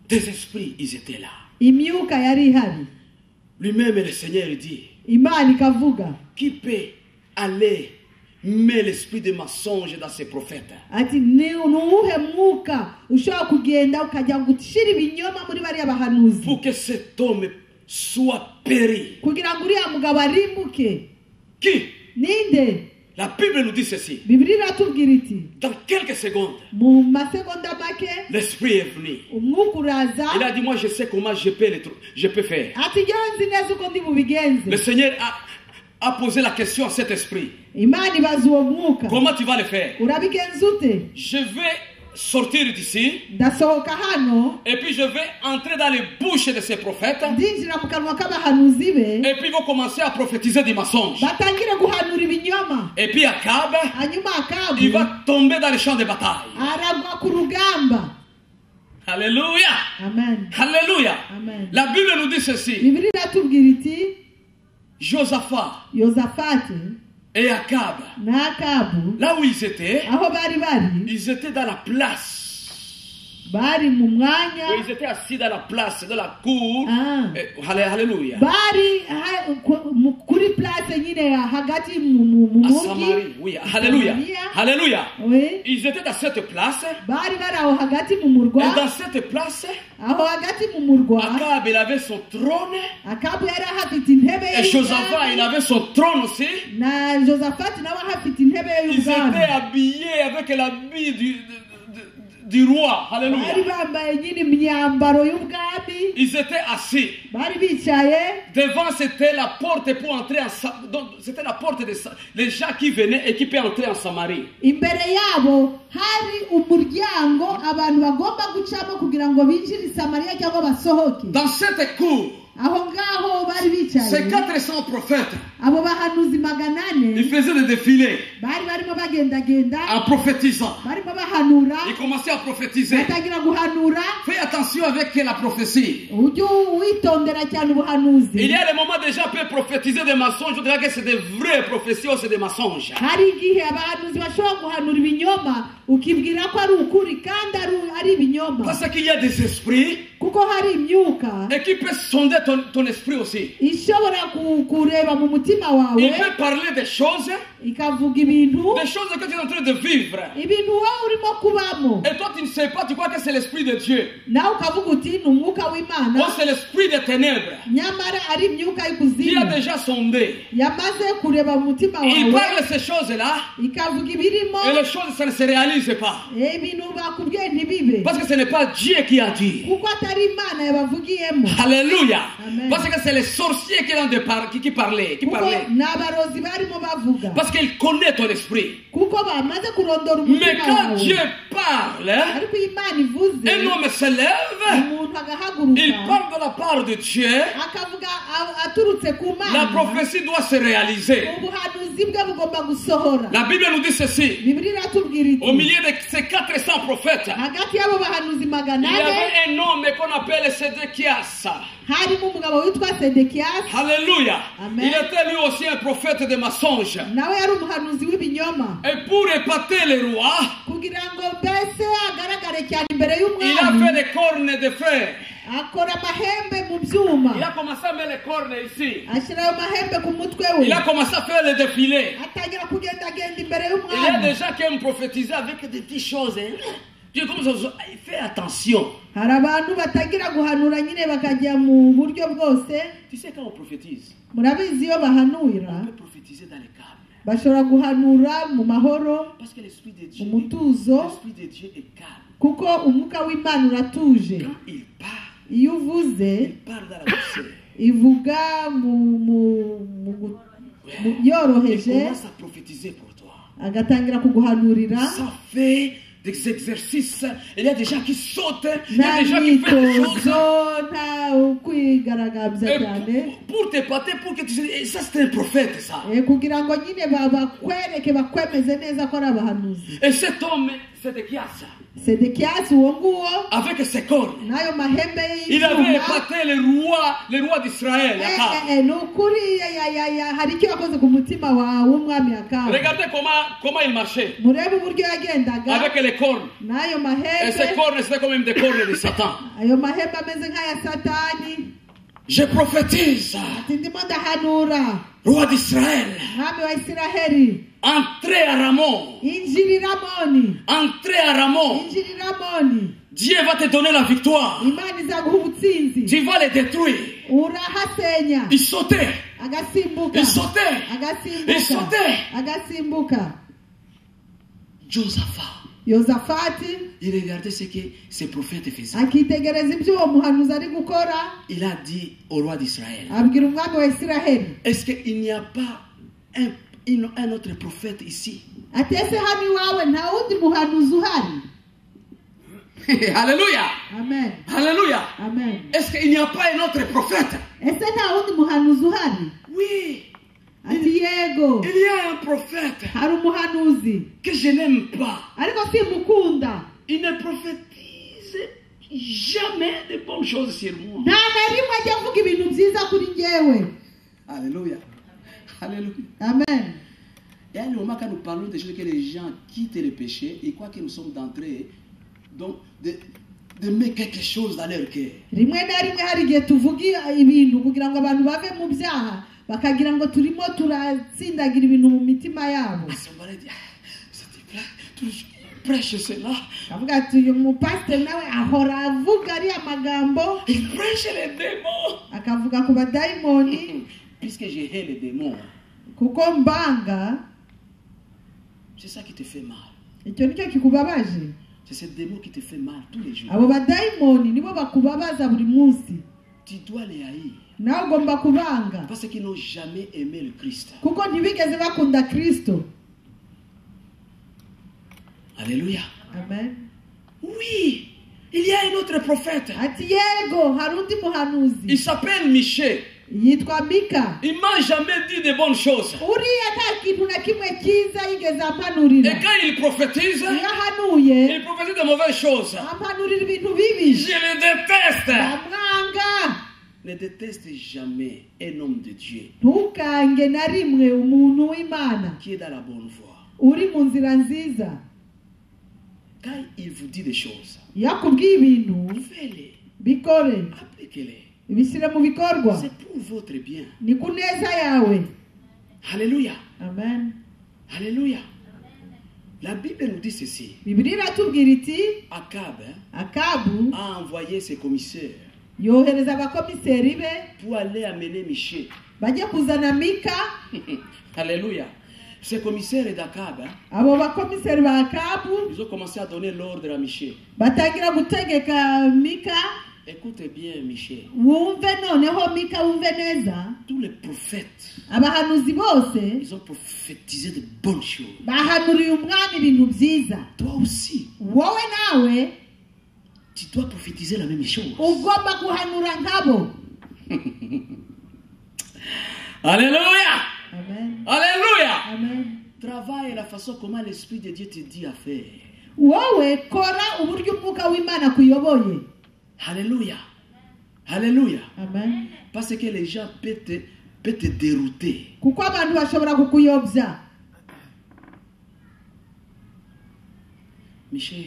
des esprits, ils étaient là. imyuka yari ihari. Lui-même, le Seigneur dit, Imana ikavuga qui peut aller mettre l'esprit de mensonge dans ses prophètes? ati ni uwuhe mwuka ushobora kugenda ukajya gushyira ibinyoma muri bariya bahanuzi Pour que cet homme soit péri. kugira ngo uriya mugabo arimbuke? Qui? Ninde? La Bible nous dit ceci. Bibiliya iratubwira iti Dans quelques secondes, mu masegonda make l'esprit est venu. umwuka uraza, Il a dit, moi je sais comment je peux faire. ati njyewe nzi neza uko ndi bubigenze. Le Seigneur a posé la question à cet esprit. Imana ibaza uwo mwuka, Comment tu vas le faire? urabigenza ute? Je vais sortir d'ici Ndasohoka hano et puis je vais entrer dans les bouches de ces prophètes ndinjira mu kanwa k'abahanuzi be, et puis ils vont commencer à prophétiser des mensonges. batangire guhanura ibinyoma. Et puis Akab, Hanyuma Akabu il va tomber dans les champs de bataille. aragwa ku rugamba. Alléluia. Amen, Alléluia. amen. La Bible nous dit ceci. Bibiliya iratubwira iti Josaphat Yozafati et Akab, na Akabu là où ils étaient aho dans la place. bari mu mwanya, Ils étaient assis dans la place, dans la cour. Ah. Alléluia. bari kuri place nyine hagati mu À mujyi. Samarie, oui. Alléluia. Alléluia. Oui, Ils étaient dans cette place. bari bari aho hagati mu Et murwa, dans cette place, aho hagati mu murwa Akab, il avait son trône. Akabu yari ahafite intebe ye Et Josaphat, il avait son trône aussi. na Josafati nawe ahafite intebe ye Ils étaient y'ubwami. habillés avec l'habit du roi. Bari Alléluia. bambaye nyine imyambaro y'ubwami, Ils étaient assis. bari bicaye. Devant, c'était la porte pour entrer donc, c'était la porte les gens qui venaient et qui peuvent entrer en Samarie. Imbere yabo hari umuryango abantu bagomba gucamo kugira ngo binjire i Samariya cyangwa basohoke. Dans cette cour, Aho ngaho bari ces bicaye, 400 prophètes, abo bahanuzi 800 ils faisaient des défilés bari barimo bagendagenda, en prophétisant. barimo bahanura, Ils commençaient à prophétiser. batangira guhanura. Fais attention avec la prophétie. Ujye witondera cyane ubuhanuzi. Il y a des moments des gens peuvent prophétiser des mensonges. Je dirais que c'est des vraies prophéties ou c'est des mensonges. Hari igihe abahanuzi bashobora guhanura ibinyoma ukibwira ko ari ukuri kandi ari ibinyoma, Parce qu'il y a des esprits kuko hari imyuka et qui peuvent sonder ton esprit aussi. ishobora kureba mu mutima Il wawe peut parler des choses ikavuga ibintu que tu es en train de vivre. ibintu wowe urimo kubamo, Et toi, tu ne sais pas, tu crois que c'est l'esprit de Dieu. nawe ukavuga uti ni umwuka Ou w'Imana, c'est l'esprit des ténèbres nyamara ari imyuka qui a y'ikuzimu déjà sondé. yamaze kureba mu mutima Il wawe parle de ces choses-là ikavuga ibirimo, et les choses, ça ne se réalise pas. ibintu bakubwiye ntibibe Parce que ce n'est pas Dieu qui a dit. kuko atari Imana yabavugiyemo. Alléluia. Amen. Parce que c'est les sorciers qui parlaient. Kuko ni abarozi barimo bavuga, Parce qu'il connaît ton esprit. kuko bamaze kurondora Mais umutima quand wawe. Dieu parle, Ariko iyo Imana ivuze un homme se lève, umuntu agahaguruka il parle de la part de Dieu. akavuga aturutse ku La Mana, prophétie doit se réaliser. ubuhanuzi bwe bugomba gusohora. La Bible nous dit ceci. Bibiliya iratubwira Au iti milieu de ces 400 prophètes, hagati y'abo bahanuzi il y 800 avait un homme qu'on appelle Sédéchias. harimo umugabo witwa Sedekiyasi. Alléluia. Amen. Il était lui aussi un prophète de mensonges. Nawe yari umuhanuzi w'ibinyoma, Et pour épater le roi, kugira ngo mbese agaragare cyane imbere il a fait y'umwami des cornes de fer. akora amahembe mu byuma, Il a commencé à mettre les cornes ici. ashyira ayo mahembe ku mutwe we, Il a commencé à faire le défilé. atangira kugendagenda imbere Il y a y'umwami. des gens qui aiment prophétiser avec des petites choses. Hein. Dieu commence à dire, fais attention. Hari abantu batagira guhanura nyine bakajya mu buryo bwose. Tu sais, quand on prophétise, Murabizi iyo bahanura on peut prophétiser dans les calmes. bashobora guhanura mu mahoro, Parce que l'Esprit de Dieu, mu mutuzo, l'Esprit de Dieu est calme. kuko umwuka w'Imana uratuje. Quand il parle, Iyo uvuze il parle dans la douceur. ivuga Il yoroheje, commence à prophétiser pour toi. agatangira kuguhanurira. Ça fait des exercices. Il y a des gens qui sautent. Il y a Nta des gens qui font des myitozo, choses. nta kwigaragambya Et cyane. pour t'épater, pour que tu sais, et ça c'est un prophète, ça. Kugira ngo nyine bakwereke bakwemeze neza ko ari abahanuzi. Et cet homme, c'était qui a ça? Sedekiyasi uwo nguwo Avec ses cornes. n'ayo mahembe Il avait y'icyuma. épaté le roi d'Israël. Akab. Ni ukuri hari icyo yakoze ku mutima w'umwami Akabu. Regardez comment il marchait. Murebe uburyo yagendaga Avec les cornes. n'ayo Et ces mahembe. cornes, c'était quand même des cornes de Satan. Ayo mahembe ameze nk'aya Satani. Je prophétise. Ati ndimo ndahanura Roi d'Israël. mwami wa Isiraheli. Entrez à Ramon. Injirira Ramoni. Entrez à Ramon. Injirira Ramoni. Dieu va te donner la victoire. Imana izaguha ubutsinzi. Tu vas les détruire. Urahasenya. Il sautait. Agasimbuka. Il sautait. Agasimbuka. Il sautait. Agasimbuka. Josaphat. Yozafati Il regardait ce que ces prophètes faisaient. akitegereza ibyo uwo muhanuzi ari gukora. Il a dit au roi d'Israël, Abwira umwami wa Isiraheli. est-ce qu'il n'y a pas un autre prophète ici? Ati ese hano iwawe nta wundi muhanuzi uhari? Alléluia. Amen. Alléluia. Amen. Est-ce qu'il n'y a pas un autre prophète? Ese nta wundi muhanuzi uhari? Oui. Ati yego. Il y a un prophète Hari umuhanuzi que je n'aime pas. ariko simukunda. Il ne prophétise jamais de bonnes choses sur moi. Nta na rimwe ajya avuga ibintu byiza kuri njyewe. Alléluia. Alléluia. Amen. Il y a un moment quand nous parlons des choses que les gens quittent le péché, ils croient que nous sommes d'entrée, donc de mettre quelque chose dans leur cœur. Rimwe na rimwe hari igihe tuvuga ibintu kugira ngo abantu bave mu byaha bakagira ngo turimo turatsindagira ibintu mu mitima yabo. À ce moment-là, il dit, s'il te plaît, tu prêches cela. Avuga ati uyu mupasiteri nawe ahora avuga ariya magambo, Il prêche les démons. akavuga ku badayimoni. Puisque je hais les démons, Kuko mbanga, c'est ça qui te fait mal. icyo nicyo kikubabaje. C'est ce démon qui te fait mal tous les jours. Abo badayimoni nibo bakubabaza buri munsi. Tu dois les haïr. Nawe ugomba kubanga Parce qu'ils n'ont jamais aimé le Christ. kuko ntibigeze bakunda Kristo. Alléluia. Amen. Oui, il y a un autre prophète. Ati yego hari undi Il muhanuzi s'appelle Michée. yitwa Mika. Il m'a jamais dit de bonnes choses. Uriya nta kintu na kimwe cyiza yigeze Et ampanurira. quand il prophétise, Iyo ahanuye il prophétise de mauvaises choses. ampanurira ibintu bibi. Je le déteste. Amwanga. Ne déteste jamais un homme de Dieu Ntukange na rimwe umuntu w'Imana qui est dans la bonne voie. uri mu nzira nziza. Quand il vous dit des choses, Iyo akubwiye ibintu faites-les, bikore, appliquez-les. bishyire mu bikorwa. C'est pour votre bien. Ni ku neza yawe. Alléluia. Amen. Alléluia. La Bible nous dit ceci. Bibiliya iratubwira iti Akab Akabu a envoyé ses commissaires yohereza abakomiseri be pour aller amener Michée. bajye kuzana Mika. Alléluia. Ces commissaires d'Akab, Abo bakomiseri ba Akabu ils ont commencé à donner l'ordre à Michée. batangira gutegeka Mika. Écoutez bien, Michée. Wumve noneho Mika, wumve neza. Tous les prophètes, Abahanuzi bose ils ont prophétisé de bonnes choses. bahanuriye umwami ibintu byiza. Toi aussi, Wowe nawe tu dois prophétiser la même chose. ugomba guhanura nkabo. Alléluia. Amen. Alléluia. Amen. Travaille la façon comment l'Esprit de Dieu te dit à faire. Wowe kora uburyo umwuka w'Imana kuyoboye. Alléluia. Alléluia. Amen. Parce que les gens peuvent te dérouter. Kuko abantu bashobora kukuyobya. Michel,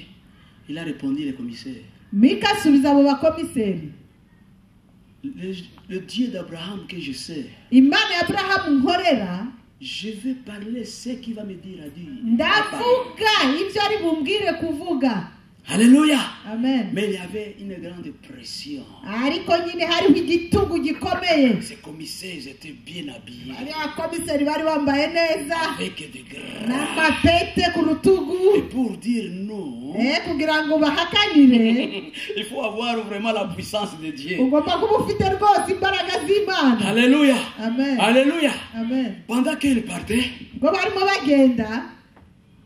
il a répondu le commissaire. Mika asubiza abo bakomiseri. Le Dieu d'Abraham que je sers, Imana ya Aburahamu nkorera je vais parler ce qu'il va me dire à dire. ndavuga ibyo ari bumbwire kuvuga. Alléluia. Amen. Mais il y avait une grande pression. ariko nyine hariho igitugu gikomeye. Ces commissaires étaient bien habillés. abakomiseri bari bambaye neza Avec des grands. n'amapete ku Et rutugu pour dire non, kugira ngo bahakanire il faut avoir vraiment la puissance de Dieu. ugomba kuba ufite rwose imbaraga z'Imana. Alléluia. Amen. Alléluia. Amen. Pendant qu'il partait, ubwo barimo bagenda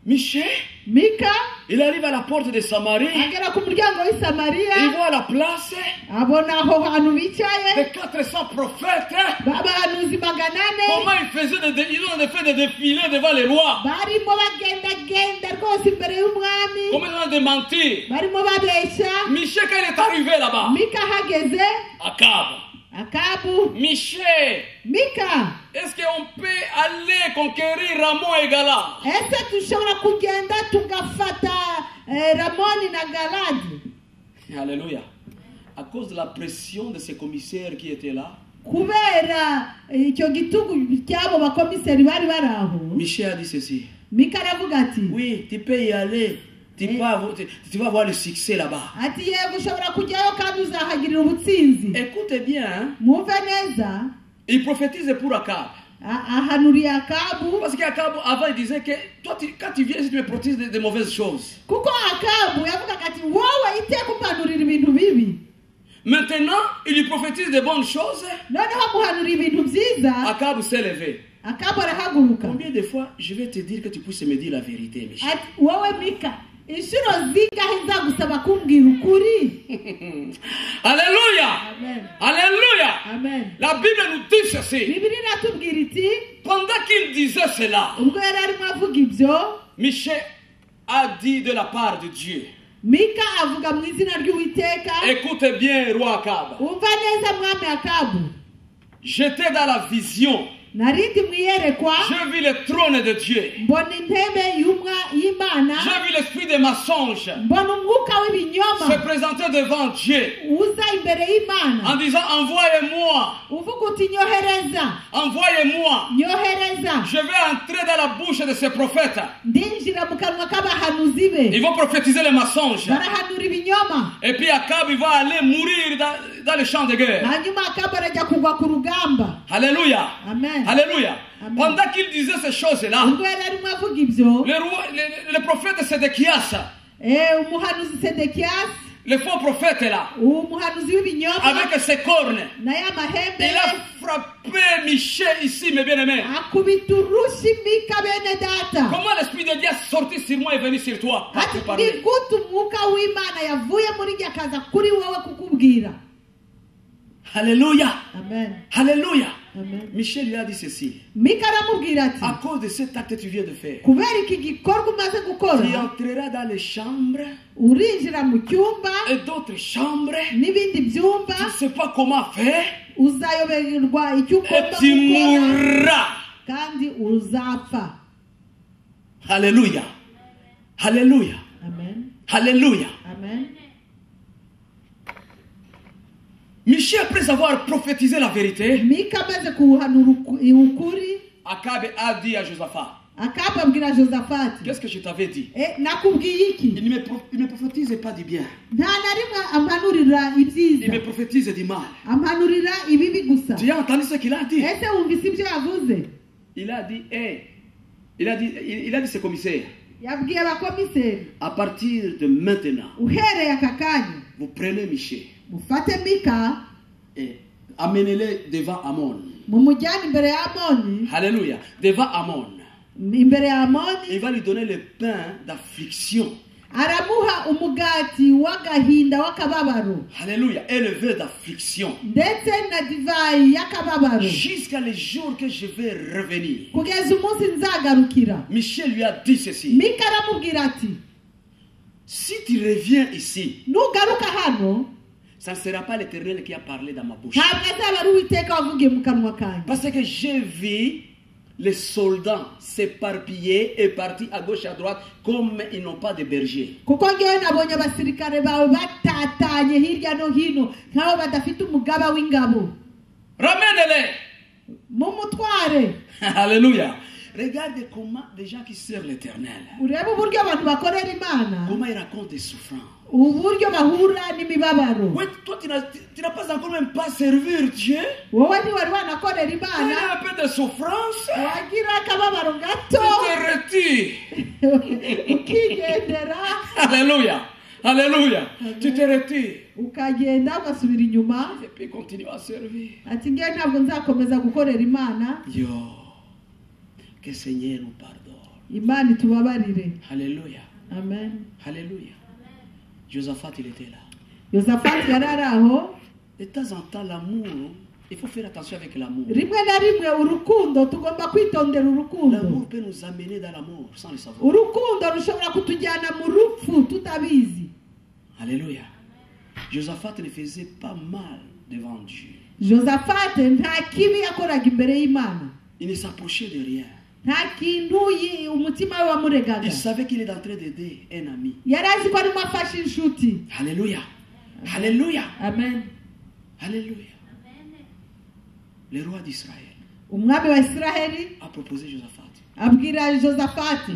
Michel, Mika il arrive à la porte de Samarie. agera ku muryango w'i Il Samariya voit la place abona aho hantu bicaye de 400 prophètes. b'abahanuzi 400. Comment ils faisaient ils ont fait des défilés devant les rois. barimo bagendagenda rwose imbere y'umwami Comment ils ont de mentir. barimo babeshya. Michel, quand il est arrivé là-bas, Mika ahageze Akab. Akabu Michel, Mika est-ce qu'on peut aller conquérir Ramon et Gala? ese dushobora kugenda tugafata Ramoni na Galadi? Alléluia. À cause de la pression de ces commissaires qui étaient là, kubera icyo gitugu cy'abo bakomiseri bari bari aho. Michel a dit ceci. Mika aravuga ati Oui, tu peux y aller. Tu vas avoir le succès là-bas. ati yego ushobora kujyayo kandi uzahagirira ubutsinzi. Écoutez bien, hein? Mwumve neza Il prophétise pour Akab. ahanuriye Akabu Parce qu'Akab, avant, il disait que toi, quand tu viens, tu me prophétises de mauvaises choses. kuko Akabu yavugaga ati wowe iteka umpanurira ibintu bibi. Maintenant, il lui prophétise de bonnes choses. noneho amuhanurira ibintu byiza. Akab s'est levé. Akabu arahaguruka Combien de fois je vais te dire que tu puisses me dire la vérité, Michel? ati wowe Mika inshuro zingahe nzagusaba kumbwira ukuri? Alléluia! Amen. Alléluia! Amen. La Bible nous dit ceci. Bibiliya iratubwira iti Pendant qu'il disait cela, ubwo yari arimo avuga ibyo Michel a dit de la part de Dieu. Mika avuga mu izina ry'Uwiteka. Écoutez bien, roi Akab. Umva neza mwami Akabu, J'étais dans la vision. narindi mu iyerekwa J'ai vu le trône de Dieu. mbona intebe y'Imana, J'ai vu l'esprit de mensonge mbona umwuka se w'ibinyoma présenter devant Dieu uza imbere y'Imana en disant envoyez-moi, uvuga uti nyohereza envoyez-moi. nyohereza, Je vais entrer dans la bouche de ces prophètes. ndinjira mu kanwa k'abahanuzi be Ils vont prophétiser les mensonges. barahanura ibinyoma. Et puis Akab, il va aller mourir dans le champ de guerre. hanyuma Akabu arajya kugwa ku rugamba. Alléluia. Amen. Alléluia. Amen. Pendant qu'il disait ces choses-là, ubwo yari arimo avuga ibyo le prophète Sédéchias, umuhanuzi Sedekiyasi, le faux prophète là, umuhanuzi w'ibinyoma avec ses cornes, na ya mahembe il a frappé Michel ici, mes bien-aimés. akubita urushi Mika bene data. Comment l'Esprit de Dieu est sorti sur moi et venu sur toi pour ati te parler? ni gute umwuka w'Imana yavuye muri njye akaza kuri wowe kukubwira? Alléluia. Amen. Alléluia. Amen. Michel lui a dit ceci. Mika aramubwira ati À cause de cet acte que tu viens de faire, kubera iki gikorwa umaze gukora tu entreras dans les chambres urinjira mu cyumba et d'autres chambres. n'ibindi byumba, Tu ne sais pas comment faire uzayoberwa icyo et ugomba tu gukora mourras. kandi uzapfa. Alléluia. Alléluia. Amen. Alléluia. Amen. Michel, après avoir prophétisé la vérité, Mika amaze kuhanura ukuri, Akab a dit à Josaphat, Akabu abwira Josafati, qu'est-ce que je t'avais dit? nakubwiye iki? Il ne me prophétise pas du bien. Nta na rimwe ampanurira Il ibyiza, me prophétise du mal. ampanurira ibibi gusa. Tu as entendu ce qu'il a dit? Ese wumvise ibyo yavuze? Il a dit, il a dit ce commissaire, Yabwiye abakomiseri, à partir de maintenant, uhereye aka kanya vous prenez Michel mufate Mika et amenez-le devant Amon. mumujyane imbere ya Amoni, Alléluia. Devant Amon. imbere ya Amoni Il va lui donner le pain d'affliction. aramuha umugati w'agahinda w'akababaro Alléluia. Et le vin d'affliction. ndetse na divayi y'akababaro Jusqu'à le jour que je vais revenir. kugeza umunsi nzagarukira. Michel lui a dit ceci. Mika aramubwira ati Si tu reviens ici, nugaruka hano ça ne sera pas l'Éternel qui a parlé dans ma bouche. ntabwo azaba ari Uwiteka wavugiye mu kanwa kanjye, Parce que j'ai vu les soldats s'éparpiller et partir à gauche à droite comme ils n'ont pas de berger. kuko ngewe nabonye abasirikare bawe batatanye hirya no hino nk'aho badafite umugaba w'ingabo. Ramène-les. mumutware. Alléluia. Regardez comment des gens qui servent l'Éternel, Urebe uburyo abantu bakorera Imana, comment ils racontent des souffrances. uburyo bahura n'imibabaro. Ouais, toi, tu n'as pas encore même pas servir Dieu. Wowe ntiwari wanakorera Il y Imana, a un peu de souffrance. wagira akababaro Tu gato, te retires. ukigendera, Alléluia. Alléluia. Tu te retires. ukagenda ugasubira inyuma, Et puis continue à servir. ati ngewe ntabwo nzakomeza gukorera Imana. Yo. Que Seigneur nous pardonne. Imana itubabarire. Alléluia. Amen. Alléluia. Josaphat, il était là. Yosafati yari ari aho. De temps en temps, l'amour, il faut faire attention avec l'amour. Rimwe na rimwe urukundo tugomba kwitondera urukundo. L'amour peut nous amener dans l'amour sans le savoir. Urukundo rushobora kutujyana mu rupfu tutabizi. Alléluia. Josaphat ne faisait pas mal devant Dieu. Josafati nta kibi yakoraga imbere y'Imana. Il ne s'approchait de rien. Nta kintu umutima we wamuregaga. Il savait qu'il est en train d'aider un ami. Yari azi ko arimo afasha inshuti. Alléluia. Alléluia. Amen. Alléluia. Le roi d'Israël Umwami wa Israheli a proposé Josaphat. abwira Josafati.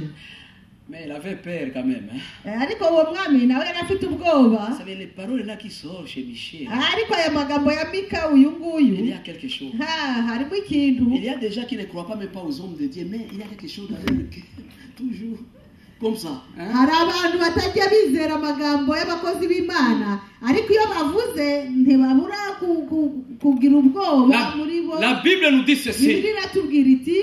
Mais il avait peur quand même. Hein? Ariko uwo mwami nawe yari afite ubwoba. Vous savez, les paroles là qui sortent chez Michel, Ariko aya magambo ya Mika uyu nguyu. il y a quelque chose. Harimo ikintu. Il y a des gens qui ne croient pas même pas aux hommes de Dieu, mais il y a quelque chose dans leur cœur. Toujours. Comme ça. Hein? Hari abantu batajya bizera amagambo y'abakozi b'Imana, ariko iyo bavuze ntibabura kugira ubwoba muri bo. La Bible nous dit ceci. Bibiliya iratubwira iti,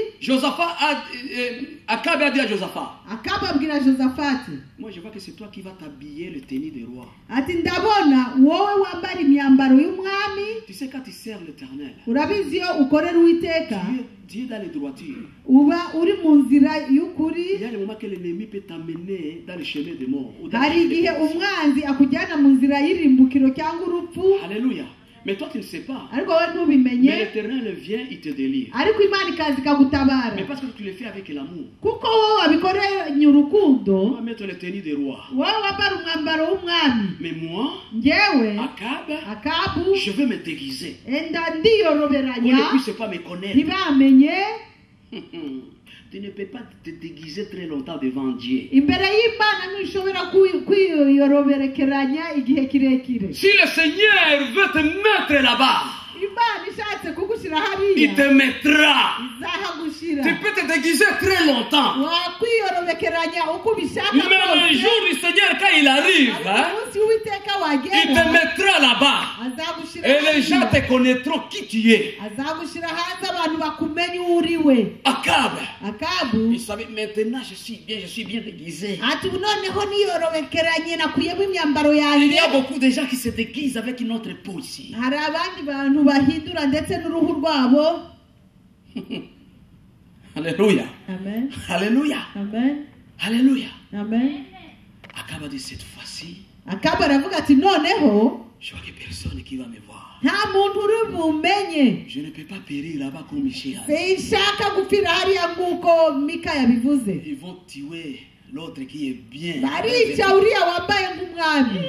Akabe a dit à Josaphat, akababwira Josafati moi je vois que c'est toi qui vas t'habiller le tenue des rois. ati ndabona wowe wambara imyambaro y'umwami. Tu sais quand tu sers l'Éternel, Urabizi iyo ukorera Uwiteka Dieu dans les droitures. uba uri mu nzira Il y'ukuri. y a le moment que l'ennemi peut t'amener dans le chemin de mort. ou dans Hari le chemin igihe de mort. umwanzi akujyana mu nzira y'irimbukiro cyangwa urupfu, Alléluia. Mais toi tu ne sais pas. ariko wowe ntubimenye. Mais l'Éternel vient, il te délivre. Ariko Imana ikaza ikagutabara, Mais parce que tu le fais avec l'amour. kuko wowe wabikoranye urukundo. On va mettre le tenue des rois. Wowe wambara umwambaro w'umwami. Mais moi, Njyewe Akabe, Akabu je veux me déguiser. enda On ndiyoroberanya ne puisse pas me connaître. ntibamenye. Tu ne peux pas te déguiser très longtemps devant Dieu. Imbere y'Imana ntushobora kwiyoroberekeranya igihe kirekire. Si le Seigneur veut te mettre là-bas, Imana ishatse kugushyira il te hariya mettra. izahagushira. Tu peux te déguiser très longtemps. Wakwiyorobekeranya uko ubishaka Mais le jour du Seigneur, quand il arrive, hein, umunsi w'Uwiteka il te wagera mettra là-bas. azagushira Et les gens hariya. te connaîtront qui tu es. Azagushira hanze abantu bakumenye uwo uri we. Akabe. Akabu Il savait, maintenant je suis bien déguisé. ati ubu noneho niyorobekeranye nakuyemo imyambaro Il yanjye. y a beaucoup de gens qui se déguisent avec notre peau ici. Hari abandi bantu bahindura ndetse n'uruhu rwabo. Alléluia. Amen. Alléluia. Amen. Alléluia. Amen. Akabe a dit cette fois-ci, Akabu aravuga ati noneho je vois que personne qui va me voir. nta muntu uri bumenye. Je ne peux pas périr là-bas comme Michel. Sinshaka gupfira hariya nk'uko Mika yabivuze. Ils vont tuer l'autre qui est bien. Barica uriya wambaye nk'umwami.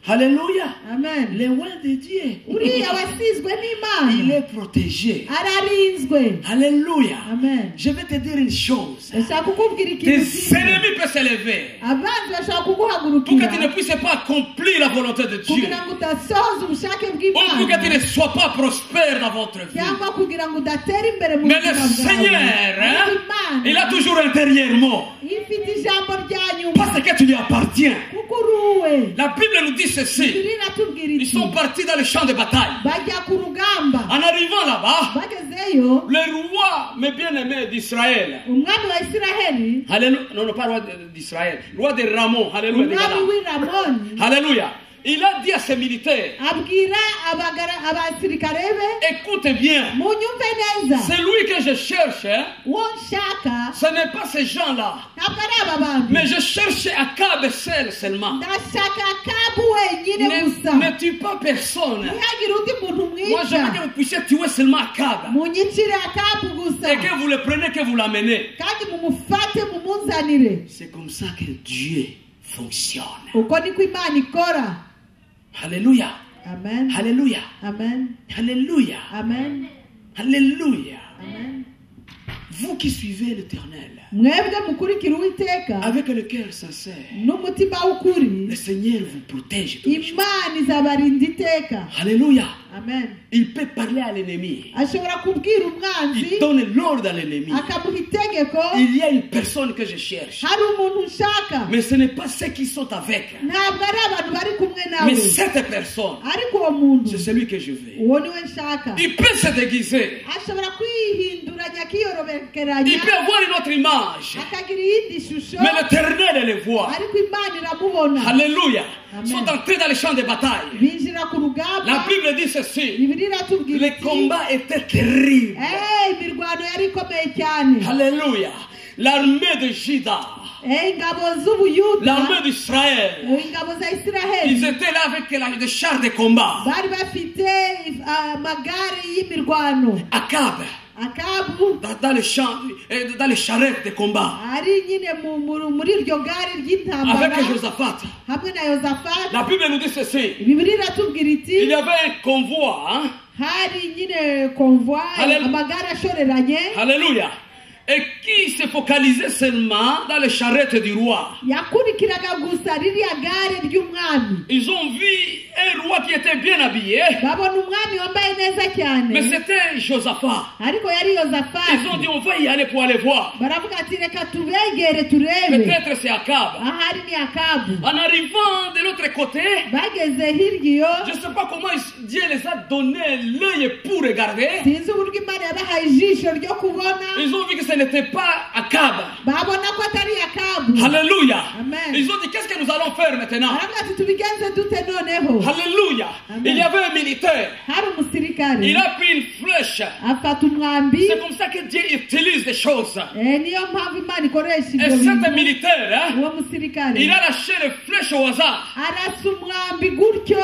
Alléluia. Amen. Le roi de Dieu, Uriya wasizwe il n'Imana est protégé. ararinzwe. Alléluia. Amen. Je vais te dire une chose. Ndashaka kukubwira ikintu Tes kimwe. ennemis peuvent s'élever Abanzi bashaka pour que tu kuguhagurukira ne puisses pas accomplir la volonté de Dieu. kugira ngo udasohoza ubushake Ou pour que tu bw'Imana ne sois pas prospère dans votre vie. cyangwa kugira ngo udatera imbere mu Mais le buzima Seigneur, bwawe. hein, Ariko il a Imana toujours intérieurement. ifite ijambo rya nyuma Parce que tu lui appartiens. kuko uri uwe. La Bible nous dit ceci. Bibiliya iratubwira Ils iti sont partis dans le champ de bataille. bajya ku rugamba. En arrivant là-bas, Bagezeyo le roi, mes bien-aimés d'Israël, umwami wa Isiraheli, Alléluia, non, pas roi d'Israël, roi de Ramon, Alléluia, de umwami Gala. w'i Ramoni, Alléluia. Il a dit à ses militaires, abwira abasirikare be, écoutez bien, munyumve neza, celui que je cherche, hein, uwo nshaka ce n'est pas ces gens-là, ntabwo ari aba bantu, mais je cherche Akabe seul seulement. ndashaka Akabu wenyine gusa. Ne tue pas personne. Ntihagire undi muntu Moi, j'aimerais mwica, que vous puissiez tuer seulement Akabe. munyicire Akabu gusa Et que vous le prenez, que vous l'amenez. kandi mumufate mumunzanire. C'est comme ça que Dieu fonctionne. Uko niko Imana ikora. Alléluia. Amen. Alléluia. Amen. Alléluia. Amen. Alléluia. Amen. Vous qui suivez l'Éternel, mwebwe mukurikira uwiteka avec le cœur sincère, n'umutima w'ukuri, le Seigneur vous protège. Tous les jours. imana izabarinda iteka. Alléluia. Amen. Il peut parler à l'ennemi. ashobora kubwira umwanzi Il donne l'ordre à l'ennemi. akamuha itegeko. Il y a une personne que je cherche. hari umuntu nshaka, Mais ce n'est pas ceux qui sont avec. ntabwo ari abantu bari kumwe Mais nawe, cette personne, ariko uwo muntu c'est celui que je veux. uwo niwe nshaka. Il peut se déguiser. ashobora kwihinduranya Il akiyorobekeranya peut avoir une autre image. akagira iyindi shusho, Mais l'Éternel le voit. ariko imana iramubona. Alléluia. Amen. Ils sont entrés dans les champs de bataille. binjira ku La rugamba. Bible dit ceci. bibiri iratubwira Les iti, combats étaient terribles. imirwano yari ikomeye cyane. Alléluia. L'armée de Juda, ingabo z'ubuyuda, l'armée d'Israël, ingabo za ils isiraheli étaient là avec des chars de combat. bari bafite amagare y'imirwano. Akab, akabu dans les charrettes de combat, ari nyine muri iryo gare ry'intambara avec Josaphat. hamwe na yozafati. La Bible nous dit ceci. bibiri iratubwira iti, Il y avait un convoi. Hein? hari nyine konvoi, Hallelujah. amagare ashoreranye Alléluia. Et qui se focalisait seulement dans les charrettes du roi. yakurikiraga gusa ririya gare ry'umwami. Ils ont vu un roi qui était bien habillé. babona umwami wambaye neza cyane, Mais c'était Josaphat. ariko yari Ils ont yozafati. dit on va y aller pour aller voir. baravuga ati reka tubegere turebe, Peut-être c'est Akab. ahari ni akabu. En arrivant de l'autre côté, bageze hirya iyo, je ne sais pas comment Dieu les a donné l'œil pour regarder. sinzi uburyo imana yabahaye ijisho ryo kubona, Ils ont vu que ce n'était pas Akab. babona ko atari akabu. Alléluia. Amen. Ils ont dit qu'est-ce que nous allons faire maintenant? baravuga ati tubigenze dute noneho. Alléluia. Amen. Il y avait un militaire. hari umusirikare Il a pris une flèche. afata umwambi. C'est comme ça que Dieu utilise des choses. niyo mpamvu imana ikoresha Et ibyo cet bintu. militaire, hein, uwo musirikare il a lâché les flèches au hasard. arasa umwambi gutyo,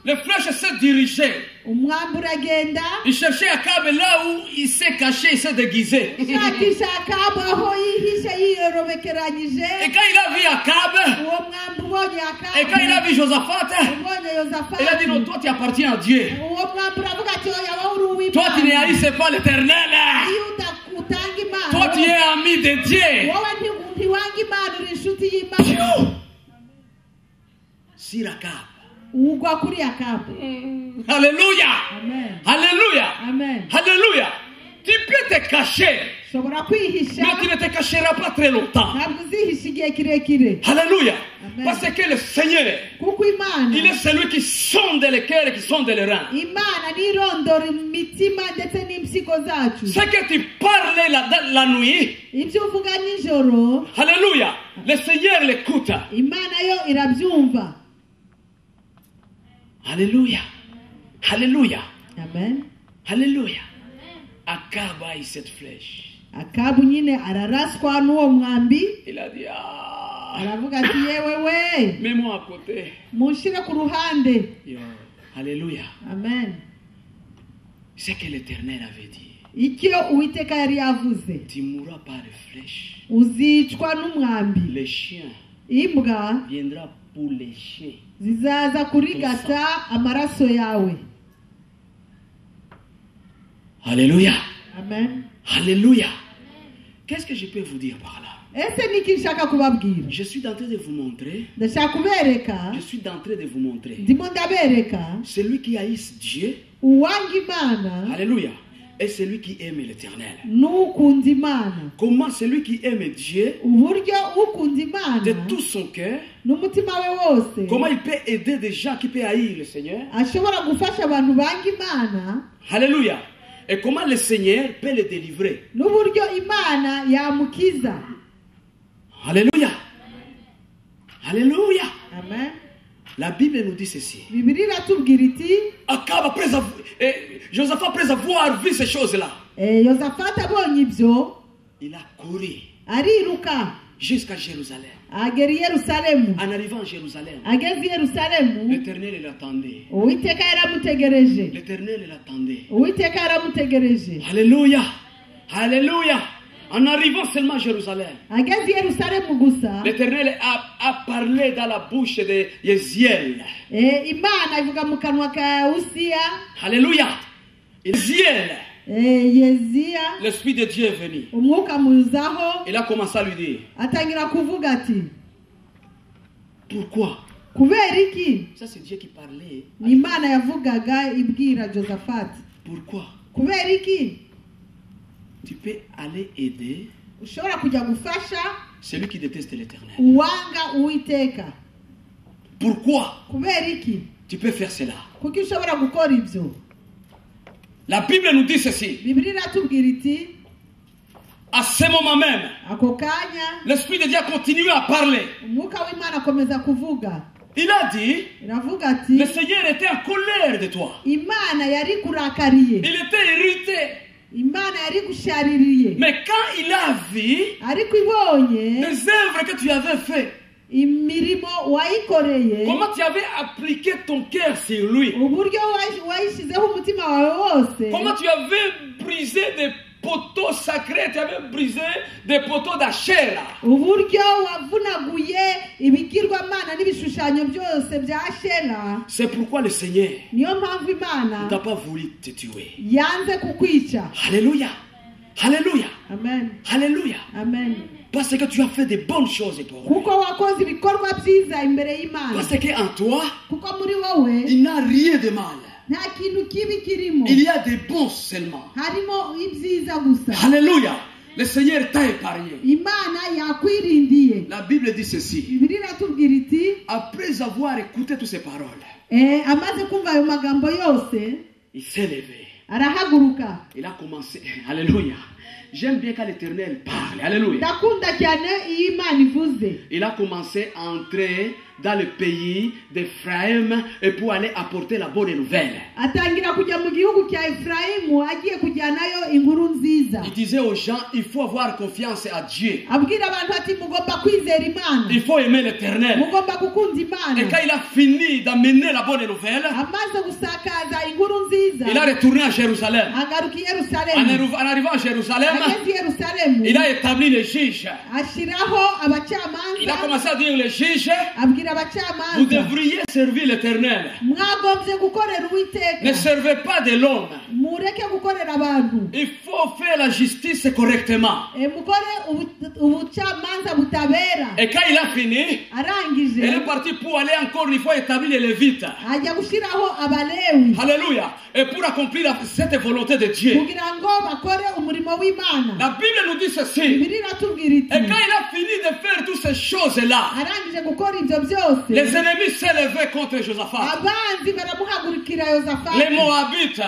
Les flèches s'est dirigées. umwambi uragenda Il cherchait Akab là où il s'est caché, il s'est déguisé. Et ushakisha akabu aho yihishe yiyorobekeranyije. quand il a vu Akab, uwo mwambi ubonye et quand il a akabu, vu Josaphat, ubonye il a dit non, yozafati, toi tu appartiens à Dieu. uwo mwambi uravuga ati oya wowe uri Toi tu uw'imana, n'haïsses pas l'éternel. iyo utanga imana, Toi tu es ami de Dieu. wowe ntiwanga imana, uri inshuti y'imana. Phew! Sur Akab. ugwa kuri akabu. Alléluia. Amen. Alléluia. Amen. Alléluia. Tu peux te cacher, ushobora kwihisha, mais tu ne te cacheras pas très longtemps. ntabwo uzihisha igihe kirekire, Alléluia. Amen. Parce que le Seigneur, kuko imana, il est celui qui sonde les cœurs et qui sonde les reins. imana nirondora imitima ndetse n'impyiko zacu. Ce que tu parles la nuit, ibyo uvuga nijoro, Alléluia, le Seigneur l'écoute. imana yo irabyumva. Alléluia. Alléluia. Amen. Alléluia. Akab a eu cette flèche. akabu nyine araraswa n'uwo mwambi, Il a dit, ah, aravuga ati yewe we, mets-moi à côté. munshire ku ruhande. Yo. Alléluia. Amen. C'est que l'Éternel avait dit, icyo uwiteka yari yavuze, tu mourras par les flèches. uzicwa n'umwambi, Les chiens imbwa viendront pour lécher. zizaza kurigata amaraso yawe. Alléluia. Amen. Alléluia. Qu'est-ce que je peux vous dire par là? ese niki nshaka kubabwira? Je suis en train de vous montrer. ndashaka kubereka, Je suis en train de vous montrer. ndimo ndabereka Celui qui haïsse Dieu. uwanga imana Alléluia. Et celui qui aime l'Éternel. n'ukunda imana. Comment celui qui aime Dieu uburyo ukunda imana de tout son cœur, n'umutima we wose, comment il peut aider des gens qui peuvent haïr le Seigneur? ashobora gufasha abantu banga imana, Alléluia. Et comment le Seigneur peut les délivrer? n'uburyo imana yamukiza. Alléluia. Alléluia. Amen. La Bible nous dit ceci. bibiri iratubwira iti, Akab, Josaphat, après avoir vu ces choses-là, yozafati abonye ibyo il a couru ariruka jusqu'à Jérusalem. agera i yerusalemu. En arrivant à Jérusalem, ageze i yerusalemu, l'Éternel l'attendait. uwiteka yaramutegereje, L'Éternel l'attendait. uwiteka yaramutegereje. Alléluia. Alléluia. En arrivant seulement à Jérusalem, ageze i yerusalemu gusa, l'Éternel a parlé dans la bouche de Yéziel. imana ivuga mu kanwa ka usiya. Alléluia. Yéziel Yeziya l'Esprit de Dieu est venu. umwuka muzaho Il a commencé à lui dire, atangira kuvuga ati pourquoi? kubera iki? Ça c'est Dieu qui parlait. Ni Imana yavugaga ibwira Josaphat. Pourquoi? Kubera iki? Tu peux aller aider Ushobora kujya gufasha celui qui déteste l'Éternel. uwanga Uwiteka. Pourquoi Kubera iki? tu peux faire cela? Kuko ushobora gukora ibyo. La Bible nous dit ceci. Bibiliya iratubwira iti À ce moment même, ako kanya l'Esprit de Dieu a continué à parler. umwuka w'Imana akomeza kuvuga. Il a dit, Iravuga ati le Seigneur était en colère de toi. Imana yari kurakariye. Il était irrité. Imana yari gushaririye. Mais quand il a vu Ariko ibonye les œuvres que tu avais faites, imirimo wayikoreye, comment tu avais appliqué ton cœur sur lui, uburyo wayishyizeho umutima wawe wose, comment tu avais brisé des poteaux sacrés, tu avais brisé des poteaux d'Achera. uburyo wavunaguye ibigirwamana n'ibishushanyo byose bya Ashera. C'est pourquoi le Seigneur Niyo mpamvu Imana ne t'a pas voulu te tuer. yanze kukwica. Alléluia. Alléluia. Amen. Alléluia. Amen. Parce que tu as fait de bonnes choses pour lui. Kuko wakoze ibikorwa byiza imbere y'Imana. Parce qu'en toi, Kuko muri wowe il n'y a rien de mal. nta kintu kibi kirimo. Il y a des bons seulement. Harimo ibyiza gusa. Alléluia. Le Seigneur t'a épargné. Imana yakwirindiye. La Bible dit ceci. Bibiliya iratubwira iti Après avoir écouté toutes ces paroles, amaze kumva ayo magambo yose il s'est levé. arahaguruka. Il a commencé. Alléluia. J'aime bien quand l'Éternel parle. Alléluia. Ndakunda cyane iyo Imana ivuze. Il a commencé à entrer dans le pays d'Ephraïm et pour aller apporter la bonne nouvelle. Atangira kujya mu gihugu cya Efraimu agiye kujyanayo inkuru nziza. Il disait aux gens, il faut avoir confiance à Dieu. Abwira abantu ati mugomba kwizera Imana. Il faut aimer l'Éternel. Mugomba gukunda Et Imana. quand il a fini d'amener la bonne nouvelle, Amaze gusakaza inkuru nziza, il a retourné à Jérusalem. agaruka i En Yerusalemu. arrivant à Jérusalem, Ageze i Yerusalemu, il a établi les juges. ashyiraho Il a abacamanza. commencé à dire les juges, Abwira vous abacamanza, devriez servir l'Éternel. mwagombye gukorera Ne Uwiteka. servez pas de l'homme. Mureke gukorera abantu. Il faut faire la justice correctement. Mukore ubucamanza butabera. Et quand il a fini, Arangije il est parti pour aller encore une fois établir les Lévites. ajya gushyiraho Abalewi Alléluia. Et pour accomplir cette volonté de Dieu. kugira ngo bakore umurimo w'Imana. La Bible nous dit ceci. Bibiliya iratubwira iti Et quand il a fini de faire toutes ces choses-là, arangije gukora ibyo byose, les ennemis s'est levé contre Josaphat. abanzi baramuhagurukira Yozafati. Les Moabites,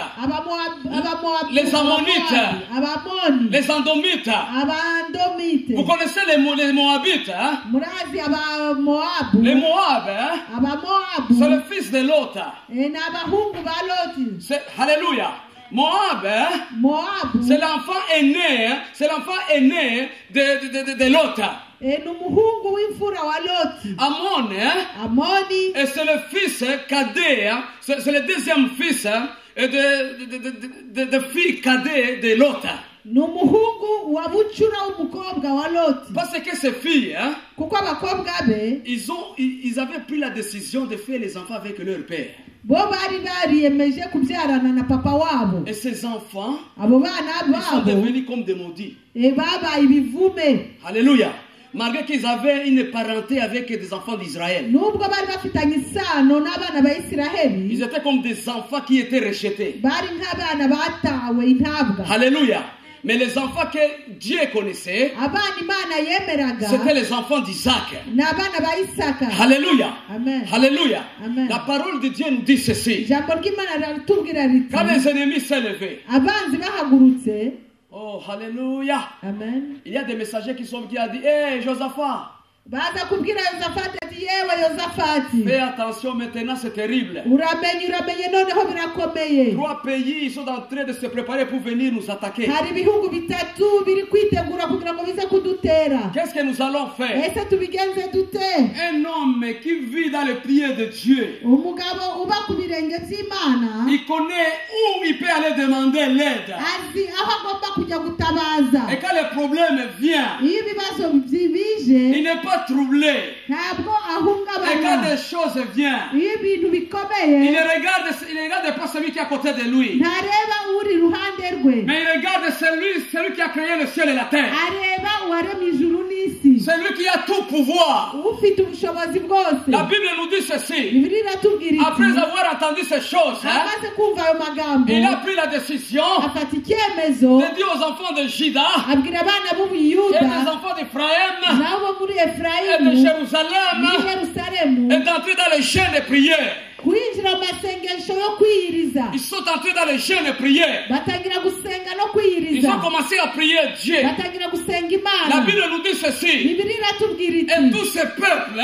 les Ammonites, Abamoni, les Andomites. Abandomite, Vous connaissez les Moabites, hein? murazi Abamoabu, Les Moab, hein? Abamoabu, C'est le fils de Lot. ni abahungu ba Loti. Alléluia. Moab, hein? Moabu C'est l'enfant aîné, hein? C'est l'enfant aîné de Lot. ni umuhungu w'imfura wa Loti. Ammon, hein? Amoni Et c'est le fils cadet, hein? C'est le deuxième fils hein? de fille cadet de Lot. ni umuhungu wa bucura w'umukobwa wa Loti. Parce que ces filles, hein? Kuko abakobwa be Ils avaient pris la décision de faire les enfants avec leur père. bo bari bariyemeje kubyarana na papa wabo. Et ces enfants, Abo bana ils sont babo devenus comme des maudits. babaye ibivume. Alléluia. Malgré qu'ils avaient une parenté avec des enfants d'Israël. Nubwo bari bafitanye isano n'abana ba Isiraheli, Ils étaient comme des enfants qui étaient rejetés. bari nk'abana batawe intabwa. Alléluia. Mais les enfants que Dieu connaissait, Abana Imana yemeraga c'était les enfants d'Isaac. ni abana ba Isaka. Alléluia. Amen. Alléluia. Amen. La parole de Dieu nous dit ceci. Ijambo ry'Imana riratubwira riti Quand les ennemis s'est levés, abanzi bahagurutse. oh, alléluia. Amen. Il y a des messagers qui sont qui a dit, hé, Josaphat, Baza kubwira Yozafati ati yewe Yozafati, fais attention maintenant, c'est terrible. uramenye noneho birakomeye. 3 pays, ils sont en train de se préparer pour venir nous attaquer. Hari ibihugu bitatu biri kwitegura kugira ngo bize kudutera. Qu'est-ce que nous allons faire? Ese tubigenze dute? Un homme qui vit dans le prière de Dieu, Umugabo uba ku birenge by'Imana il connaît où il peut aller demander l'aide. azi aho agomba kujya gutabaza. Et quand le problème vient, Iyo ibibazo bije il n'est pas pas troublé. ntabwo Et quand ahungabana des choses viennent, iyo ibintu il bikomeye ne regarde pas celui qui est à côté de lui. ntareba uri iruhande rwe Mais il regarde celui qui a créé le ciel et la terre. areba uwaremye ijuru n'isi Celui qui a tout pouvoir. ufite ubushobozi bwose La Bible nous dit ceci. bibiri iratubwira Après iti avoir entendu ces choses, amaze kumva ayo magambo il a pris la décision afata icyemezo de dire aux enfants de Juda abwira abana et b'ubuyuda des enfants d'Éphraïm nabo muri et de efurayimu Jérusalem n'i yerusalemu et d'entrer dans les chaînes de prière. kwinjira mu masengesho yo kwiyiriza Ils sont entrés dans les chaînes de prière. batangira gusenga no Ils kwiyiriza ont commencé à prier Dieu. batangira gusenga La imana Bible nous dit ceci. bibiri iratubwira Et iti tous ces peuples,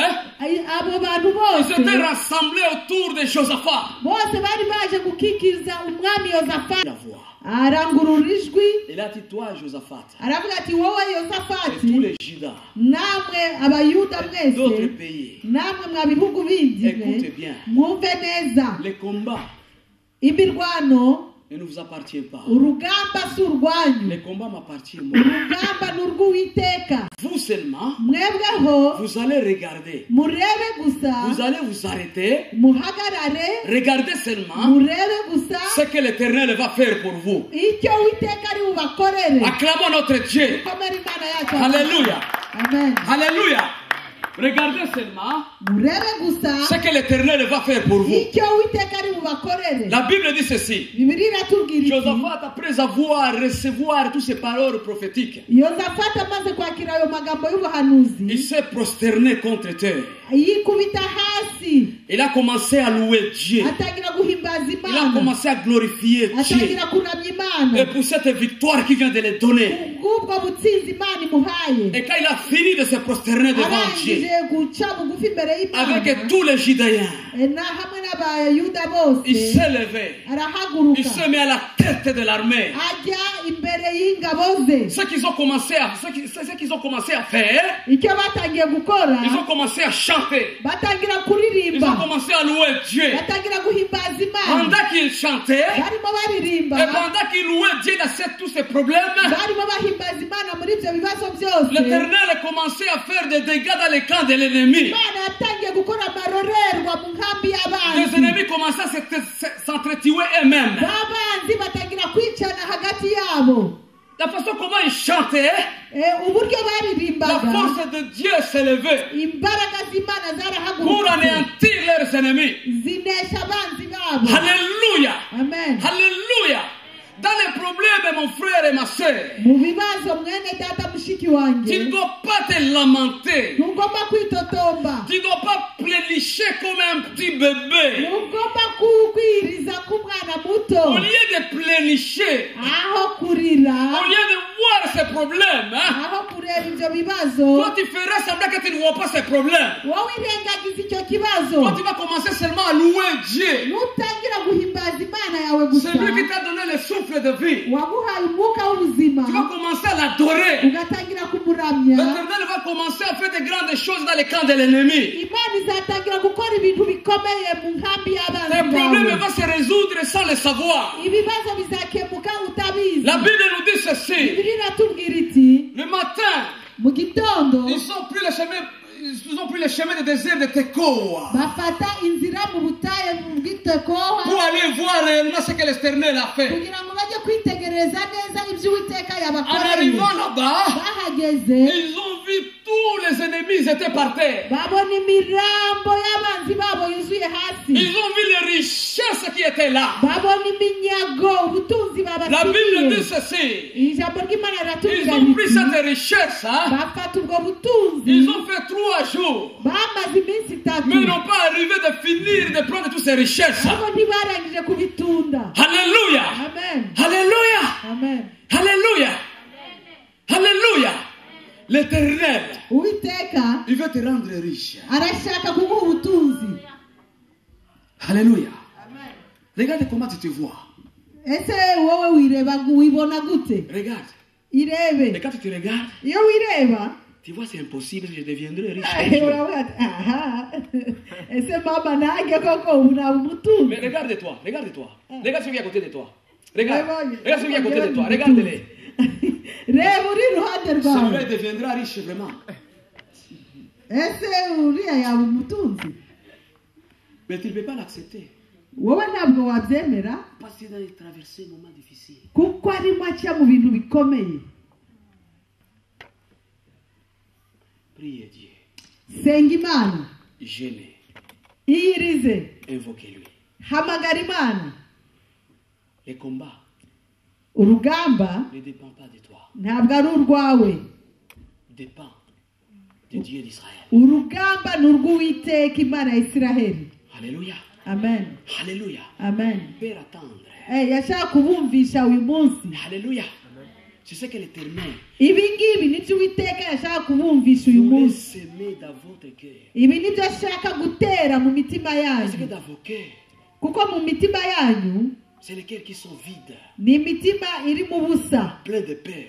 abo bantu ils bose étaient rassemblés autour de Josaphat. bose bari baje gukikiriza umwami yozafati La voix. arangurura ijwi Il a dit, toi, Josaphat, aravuga ati wowe et yozafati tous les Judas, namwe abayuda et d'autres mwese pays, namwe mwa bihugu bindi écoutez bien, mwumve neza les combats imirwano ne nous appartiennent pas. urugamba si urwanyu Les combats m'appartiennent moi. urugamba ni urw'uwiteka Vous seulement, mwebweho vous allez regarder. murebe gusa Vous allez vous arrêter. muhagarare Regardez seulement murebe gusa ce que l'Éternel va faire pour vous. icyo uwiteka ari bubakorere Acclamons notre Dieu. komera imana yacu Alléluia. amen Alléluia. Regardez seulement murebe gusa ce que l'Éternel va faire pour vous. icyo uwiteka ari bubakorere La Bible dit ceci. bibiri iratubwira iti Josaphat, après avoir recevoir toutes ces paroles prophétiques, yozafati amaze kwakira ayo magambo y'ubuhanuzi il s'est prosterné contre terre. yikubita hasi Il a commencé à louer Dieu. atangira guhimbaza Il a imana commencé à glorifier Dieu. atangira kuramya imana Et pour cette victoire qu'il vient de les donner. bw'ubwo butsinzi imana imuhaye Et quand il a fini de se prosterner devant Dieu, arangije guca bugufi imbere y'imana avec tous les Judéens, na hamwe n'abayuda bose il s'est levé. arahaguruka Il se met à la tête de l'armée. ajya imbere y'ingabo ze Ce qu'ils ont commencé à faire, icyo batangiye gukora ils ont commencé à chanter. batangira Ils ont kuririmba commencé à louer Dieu. batangira guhimbaza imana Pendant qu'ils chantaient, barimo baririmba et pendant qu'ils louaient Dieu dans tous ces problèmes, barimo bahimbaza imana muri ibyo bibazo byose l'Éternel a commencé à faire des dégâts dans les camps de l'ennemi. imana yatangiye gukora amarorerwa mu nkambi Les y'abanzi ennemis commençaient à s'entretuer eux-mêmes. b'abanzi batangira kwicana hagati yabo La façon comment ils chantaient, uburyo la baririmbaga force de Dieu s'est levée imbaraga z'imana pour zarahagurutse anéantir leurs ennemis. zinesha abanzi babo Alléluia. amen Alléluia. Dans les problèmes, mon frère et ma soeur, mu bibazo mwene data mushiki tu wanjye ne dois pas te lamenter. ntugomba kwitotomba Tu ne dois pas plénicher comme un petit bébé. ntugomba kwiriza k'umwana muto Au lieu de plénicher, aho kurira au lieu de voir ces problèmes, aho kureba ibyo bibazo toi tu feras semblant que tu ne vois pas ces problèmes. wowe irengagiza icyo kibazo Toi tu vas commencer seulement à louer Dieu. nutangira guhimbaza imana yawe gusa C'est lui qui t'a donné le souffle de vie. waguhaye umwuka w'ubuzima Tu vas commencer à l'adorer. ugatangira kumuramya L'Éternel va commencer à faire de grandes choses dans les camps de l'ennemi. imana izatangira gukora ibintu bikomeye mu nkambi Les y'abanzi problèmes bawe vont se résoudre sans le savoir. ibibazo bizakemuka utabizi La Bible nous dit ceci. bibiri iratubwira iti Le matin, mu gitondo ils ont pris le chemin de désert de Tekoa bafata inzira mu butayu bw'itekoha pour aller voir réellement ce que l'Éternel a fait. kugira ngo bajye kwitegereza neza ibyo uwiteka En yabakoreye arrivant là-bas, bahageze ils ont vu tous les ennemis étaient par terre. babona imirambo y'abanzi babo yuzuye hasi Ils ont vu les richesses qui étaient là. babona iminyago ubutunzi La Bible dit babasigiye ceci. ijambo ry'imana Ils riratubwira ont pris riti cette richesse. bafata ubwo butunzi Ils ont fait 3 jours. bamaze iminsi itatu Mais ils n'ont pas arrivé de finir de prendre toutes ces richesses. ariko ntibarangije kubitunda Alléluia. amen Alléluia. amen Alléluia. Alléluia. L'Éternel, uwiteka il veut te rendre riche. arashaka kuguha ubutunzi Alléluia. Regarde comment tu te vois. ese wowe wibona gute Regarde. irebe Et quand tu te regardes, iyo wireba tu vois, c'est impossible que je deviendrai riche. uravuga ati aha ese mama nanjye koko ubu naba umutunzi Mais regarde-toi, regarde-toi. Regarde celui qui est à côté de toi. Regarde. Regarde. Regarde celui qui est à côté de toi. Regarde-les. reba uri iruhande Celui-là rwawe il deviendra riche vraiment. ese uriya yaba umutunzi Mais tu ne peux pas l'accepter. wowe ntabwo wabyemera Parce qu'il a traversé un moment difficile. kuko arimo aca mu bintu bikomeye. Priez Dieu. Senga Imana, Gênez. iyirize, Invoquez-lui. hamagara Imana. Les combats Urugamba ne dépendent pas de toi. ntabwo ari urwawe, Dépend de Dieu d'Israël. urugamba ni urw'Uwiteka Imana ya Isiraheli. Alléluia. Amen, Alléluia. amen. Père attendre. Yashaka kubumvisha uyu munsi. Alléluia. C'est ce que l'Éternel Ibi ngibi nibyo Uwiteka yashaka kubumvisha uyu voulait munsi. semer dans votre cœur. Ibi nibyo ashaka gutera mu mitima Parce que yanyu, dans vos cœurs, kuko mu mitima yanyu c'est les cœurs qui sont vides, ni imitima iri mu busa, pleins de peur.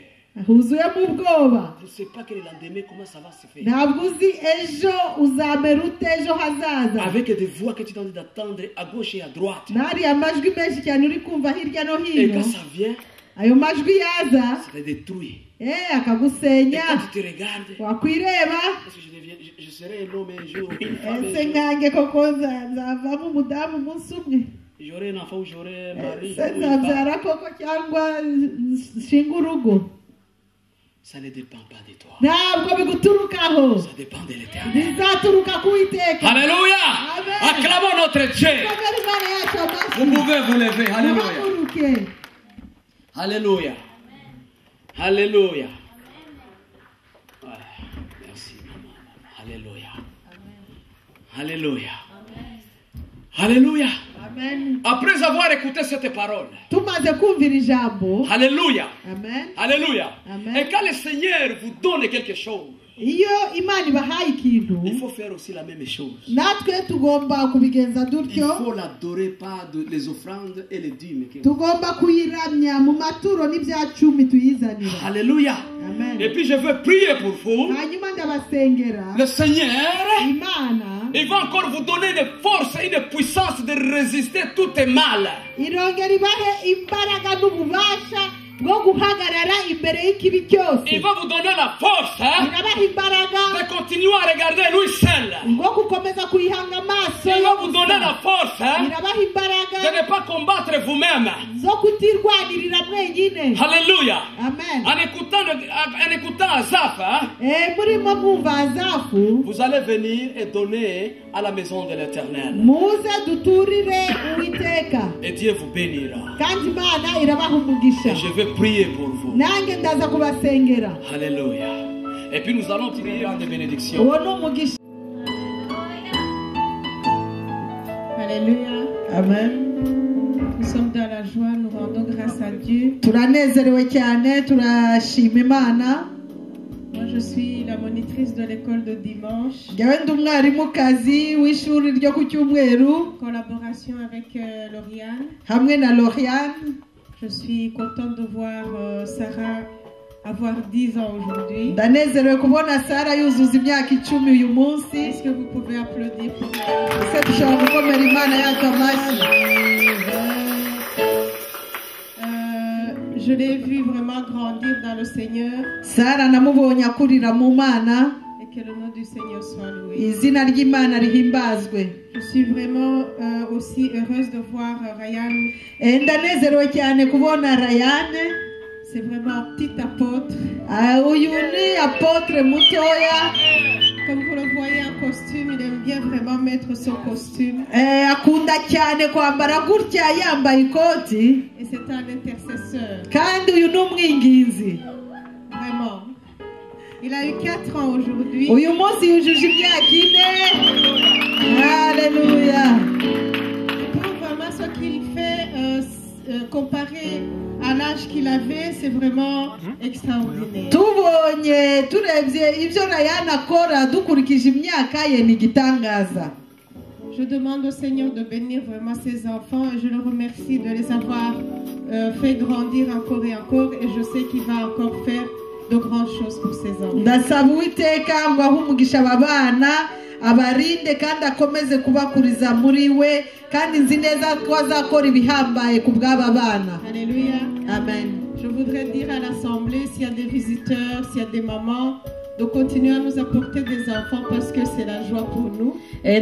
huzuyemo ubwoba. Je ne sais pas quel est le lendemain, comment ça va se faire. Ntabwo uzi ejo uzamera ute ejo hazaza. Avec des voix que tu t'en d'attendre à gauche et à droite. N'ariya majwi menshi cyane uri kumva hirya no Et hino, quand ça vient, ayo majwi yaza ça te détruit. Et akagusenya. quand tu te regardes, Wakwireba, parce que je serai un homme un jour, une femme ese un jour. nkange koko nzavamo umudamu umunsi umwe, J'aurai un enfant ou j'aurai un mari. ese j'aurai une femme. nzabyara koko cyangwa nshinga urugo. Ça ne dépend pas de toi. Ntabwo biguturukaho, Ça dépend de l'Éternel. bizaturuka ku Uwiteka. Alléluia. Amen. Acclamons notre Dieu. Komera Imana yacu amashyi. Vous pouvez vous lever. Alléluia. Muhaguruke. Alléluia. Alléluia. Ouais. Merci, maman. Alléluia. Alléluia. Alléluia. Amen. Après avoir écouté cette parole, Tumaze kumvira ijambo. Alléluia. Amen. Alléluia. Amen. Et quand le Seigneur vous donne quelque chose, Iyo Imana ibahaye ikintu, il faut faire aussi la même chose. natwe tugomba kubigenza Il dutyo. faut l'adorer par les offrandes et les dîmes. Tugomba kuyiramya mu maturo n'ibyacumi tuyizanira. Alléluia. Amen. Et puis je veux prier pour vous. Hanyuma ndabasengera. Le Seigneur, Imana il va encore vous donner une force et une puissance de résister tout est mal. irongera ibahe imbaraga n'ububasha bwo guhagarara imbere y'ikibi cyose. Il va vous donner la force Irabaha imbaraga de continuer à regarder lui seul. bwo gukomeza kuyihanga amaso. Il va vous donner la force Irabaha de imbaraga ne pas combattre vous-même. zo kutirwanirira mwenyine. Alléluia. Amen. En écoutant Azaph, Murimo mwumva Azafu, vous allez venir et donner à la maison de l'Éternel. muze duturire Uwiteka, Et Dieu vous bénira. kandi Imana irabaha umugisha. Et je vais prier pour vous. Nange ndaza kubasengera. Alléluia. Et puis nous allons prier en des bénédictions. Uwo ni umugisha. Alléluia. Amen. Nous sommes dans la joie, nous rendons grâce à Dieu. Turanezerewe cyane, turashima Imana. Moi, je suis la monitrice de l'école de dimanche. Njyewe ndi umwarimukazi w'ishuri ryo ku cyumweru Collaboration avec Lauriane. hamwe na Lauriane. Je suis contente de voir Sarah avoir 10 ans aujourd'hui. Ndanezerewe kubona Sara yuzuza imyaka 10 uyu munsi. Est-ce que vous pouvez applaudir pour elle? Ese dushobora gukomera Imana yacu amashyi. Je l'ai vue vraiment grandir dans le Seigneur. Sara namubonye akurira mu Mana. Et que le nom du Seigneur soit loué. Izina ry'Imana rihimbazwe. Je suis vraiment aussi heureuse de voir Ryan. Ndanezerewe cyane kubona Rayane. C'est vraiment un petit apôtre. Uyu ni apotre mutoya. Comme vous le voyez en costume, il aime bien vraiment mettre son costume. Akunda cyane kwambara gutya yambaye ikoti. Et c'est un intercesseur. Kandi uyu ni umwinginzi. Vraiment. Il a eu 4 ans aujourd'hui. Uyu munsi yujuje imyaka 4. Alléluia. Pour vraiment ce qu'il fait, comparé à l'âge qu'il avait, c'est vraiment extraordinaire. Turebye ibyo Rayane akora dukurikije imyaka ye ni igitangaza. Je demande au Seigneur de bénir vraiment ses enfants et je le remercie de les avoir fait grandir encore et encore, et je sais qu'il va encore faire de grandes choses pour ses enfants. Ndasaba Uwiteka ngo ahe umugisha aba bana, abarinde kandi akomeze kubakuriza muri we, kandi nzi neza ko azakora ibihambaye ku bw'aba bana. Alléluia. Amen. Je voudrais dire à l'assemblée, s'il y a des visiteurs, s'il y a des mamans, de continuer à nous apporter des enfants parce que c'est la joie pour nous.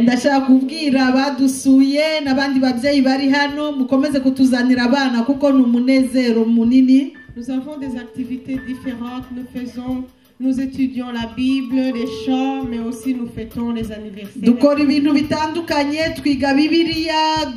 ndashaka kubwira abadusuye n'abandi babyeyi bari hano mukomeze kutuzanira abana kuko ni umunezero munini. Nous avons des activités différentes. Nous étudions la Bible, les chants, mais aussi nous fêtons les anniversaires. dukora ibintu bitandukanye, twiga bibiliya,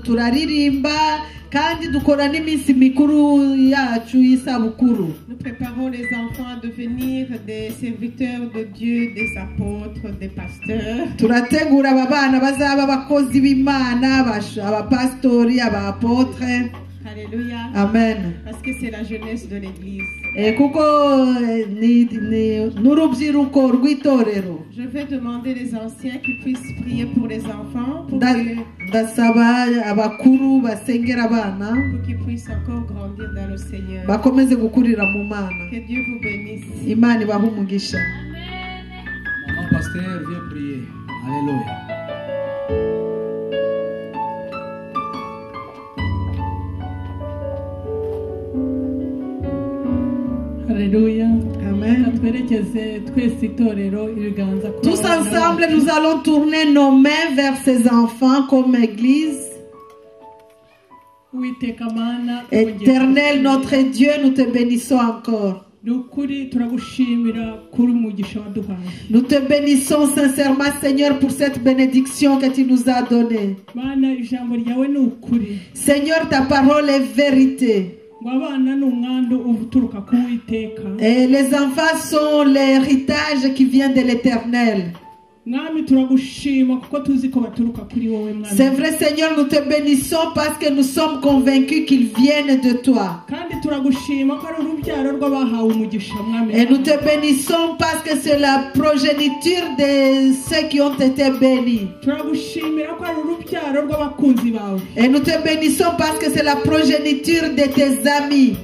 turaririmba kandi dukora n'iminsi mikuru yacu y'isabukuru. Nous préparons les enfants à devenir des serviteurs de Dieu, des apôtres, des pasteurs. turategura aba bana bazaba abakozi b'Imana, abapastori, abapotre. Alléluia. Amen. Parce que c'est la jeunesse de l'église. kuko ni n'urubyiruko rw'itorero. Je vais demander les anciens qui puissent prier pour les enfants pour ndasaba abakuru basengera abana qu'ils puissent encore grandir dans le Seigneur. bakomeze gukurira mu Mana. Que Dieu vous bénisse. Imana ibahe umugisha. Maman pasteur, viens prier. Alléluia. Alléluia. Amen. Tous Tous ensemble, nous allons tourner nos mains vers ces enfants comme église. Éternel, notre Dieu, nous te bénissons encore. Nous te bénissons sincèrement, Seigneur, pour cette bénédiction que tu nous as donnée. Seigneur, ta parole est vérité. Et les enfants sont l'héritage qui vient de l'Éternel. C'est vrai, Seigneur, nous te bénissons parce que nous sommes convaincus qu'ils viennent de toi. Et nous te bénissons parce que c'est la progéniture de ceux qui ont été bénis. Et nous te bénissons parce que c'est la progéniture de tes amis.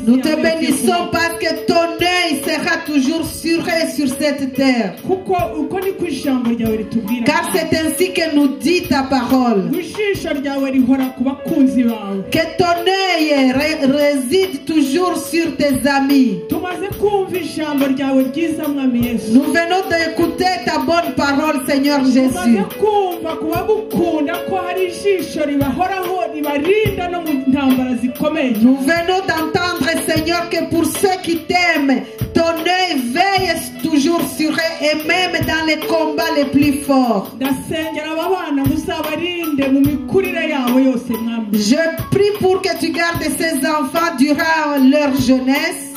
Nous te bénissons parce que ton œil sera toujours sur eux sur cette terre. Car c'est ainsi que nous dit ta parole. Que ton œil réside toujours sur tes amis. Nous venons d'écouter ta bonne parole, Seigneur Jésus. Nous venons d'entendre, Seigneur, que pour ceux qui t'aiment, ton œil veille toujours sur eux et même dans les combats les plus forts. Je prie pour que tu gardes ces enfants durant leur jeunesse.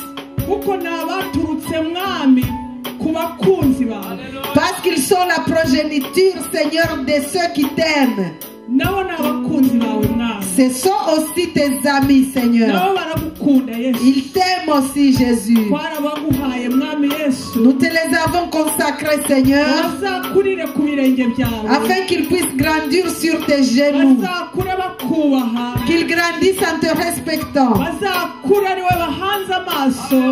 Parce qu'ils sont la progéniture, Seignor, de ceux qui t'aiment. Ce sont aussi tes amis, Seigneur. Ils t'aiment aussi, Jésus. Nous te les avons consacrés, Seigneur, afin qu'ils puissent grandir sur tes genoux, qu'ils grandissent en te respectant,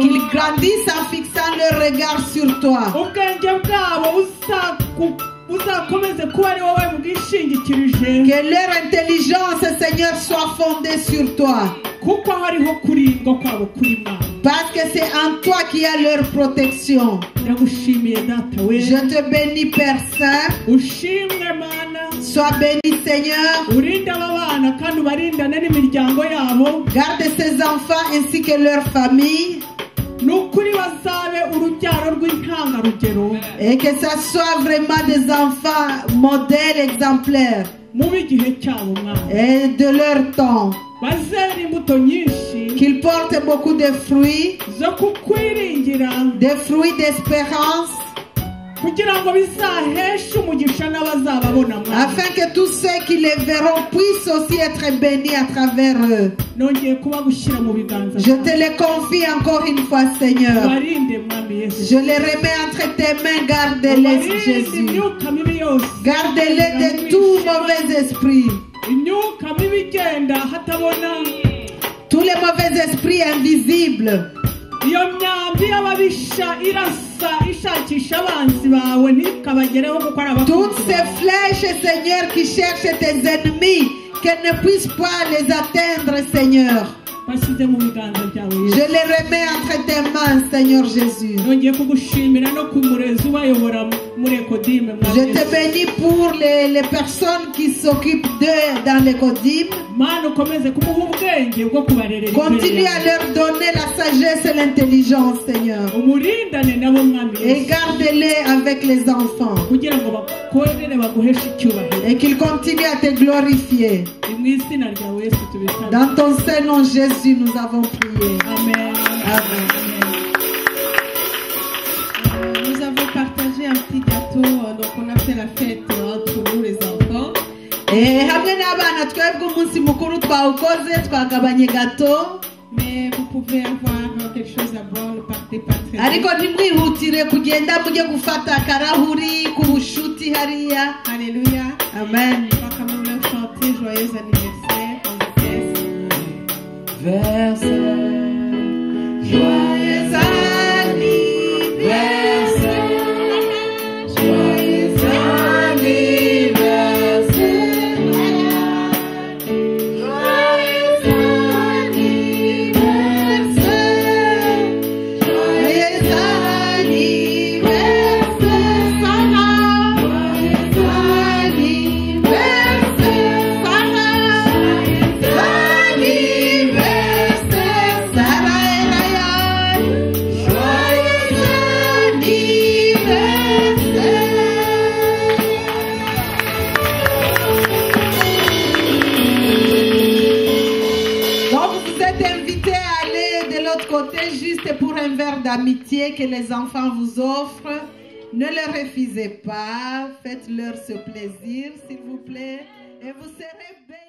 qu'ils grandissent en fixant leur regard sur toi. Que leur intelligence, Seigneur, soit fondée sur toi. Parce que c'est en toi qu'il y a leur protection. Je te bénis, Père Saint. Sois béni, Seigneur. Garde ces enfants ainsi que leur famille. Et que ça soit vraiment des enfants modèles, exemplaires. Et de leur temps. Qu'ils portent beaucoup de fruits. Des fruits d'espérance. Afin que tous ceux qui les verront puissent aussi être bénis à travers eux. Je te les confie encore une fois, Seigneur. Je les remets entre tes mains. Garde-les, Jésus. Garde-les de tout mauvais esprit. Tous les mauvais esprits invisibles. Toutes ces flèches, Seigneur, qui cherchent tes ennemis, qu'elles ne puissent pas les atteindre, Seigneur. Je les remets entre tes mains, Seigneur Jésus. Je te bénis pour les personnes qui s'occupent d'eux dans les Codim. Continue à leur donner la sagesse et l'intelligence, Seigneur. Et garde-les avec les enfants. Et qu'ils continuent à te glorifier. Dans ton Saint-Nom, Jésus, nous avons prié. Amen. Amen. Nous avons partagé un petit gâteau, donc on a fait la fête entre nous les enfants. Mais vous pouvez avoir quelque chose à boire, ne partez pas très vite. Alléluia. Amen. On va quand même leur chanter joyeux anniversaire en vitesse. Joyeux anniversaire. Joyeux d'amitié que les enfants vous offrent. Ne le refusez pas. Faites-leur ce plaisir, s'il vous plaît. Et vous serez bénis.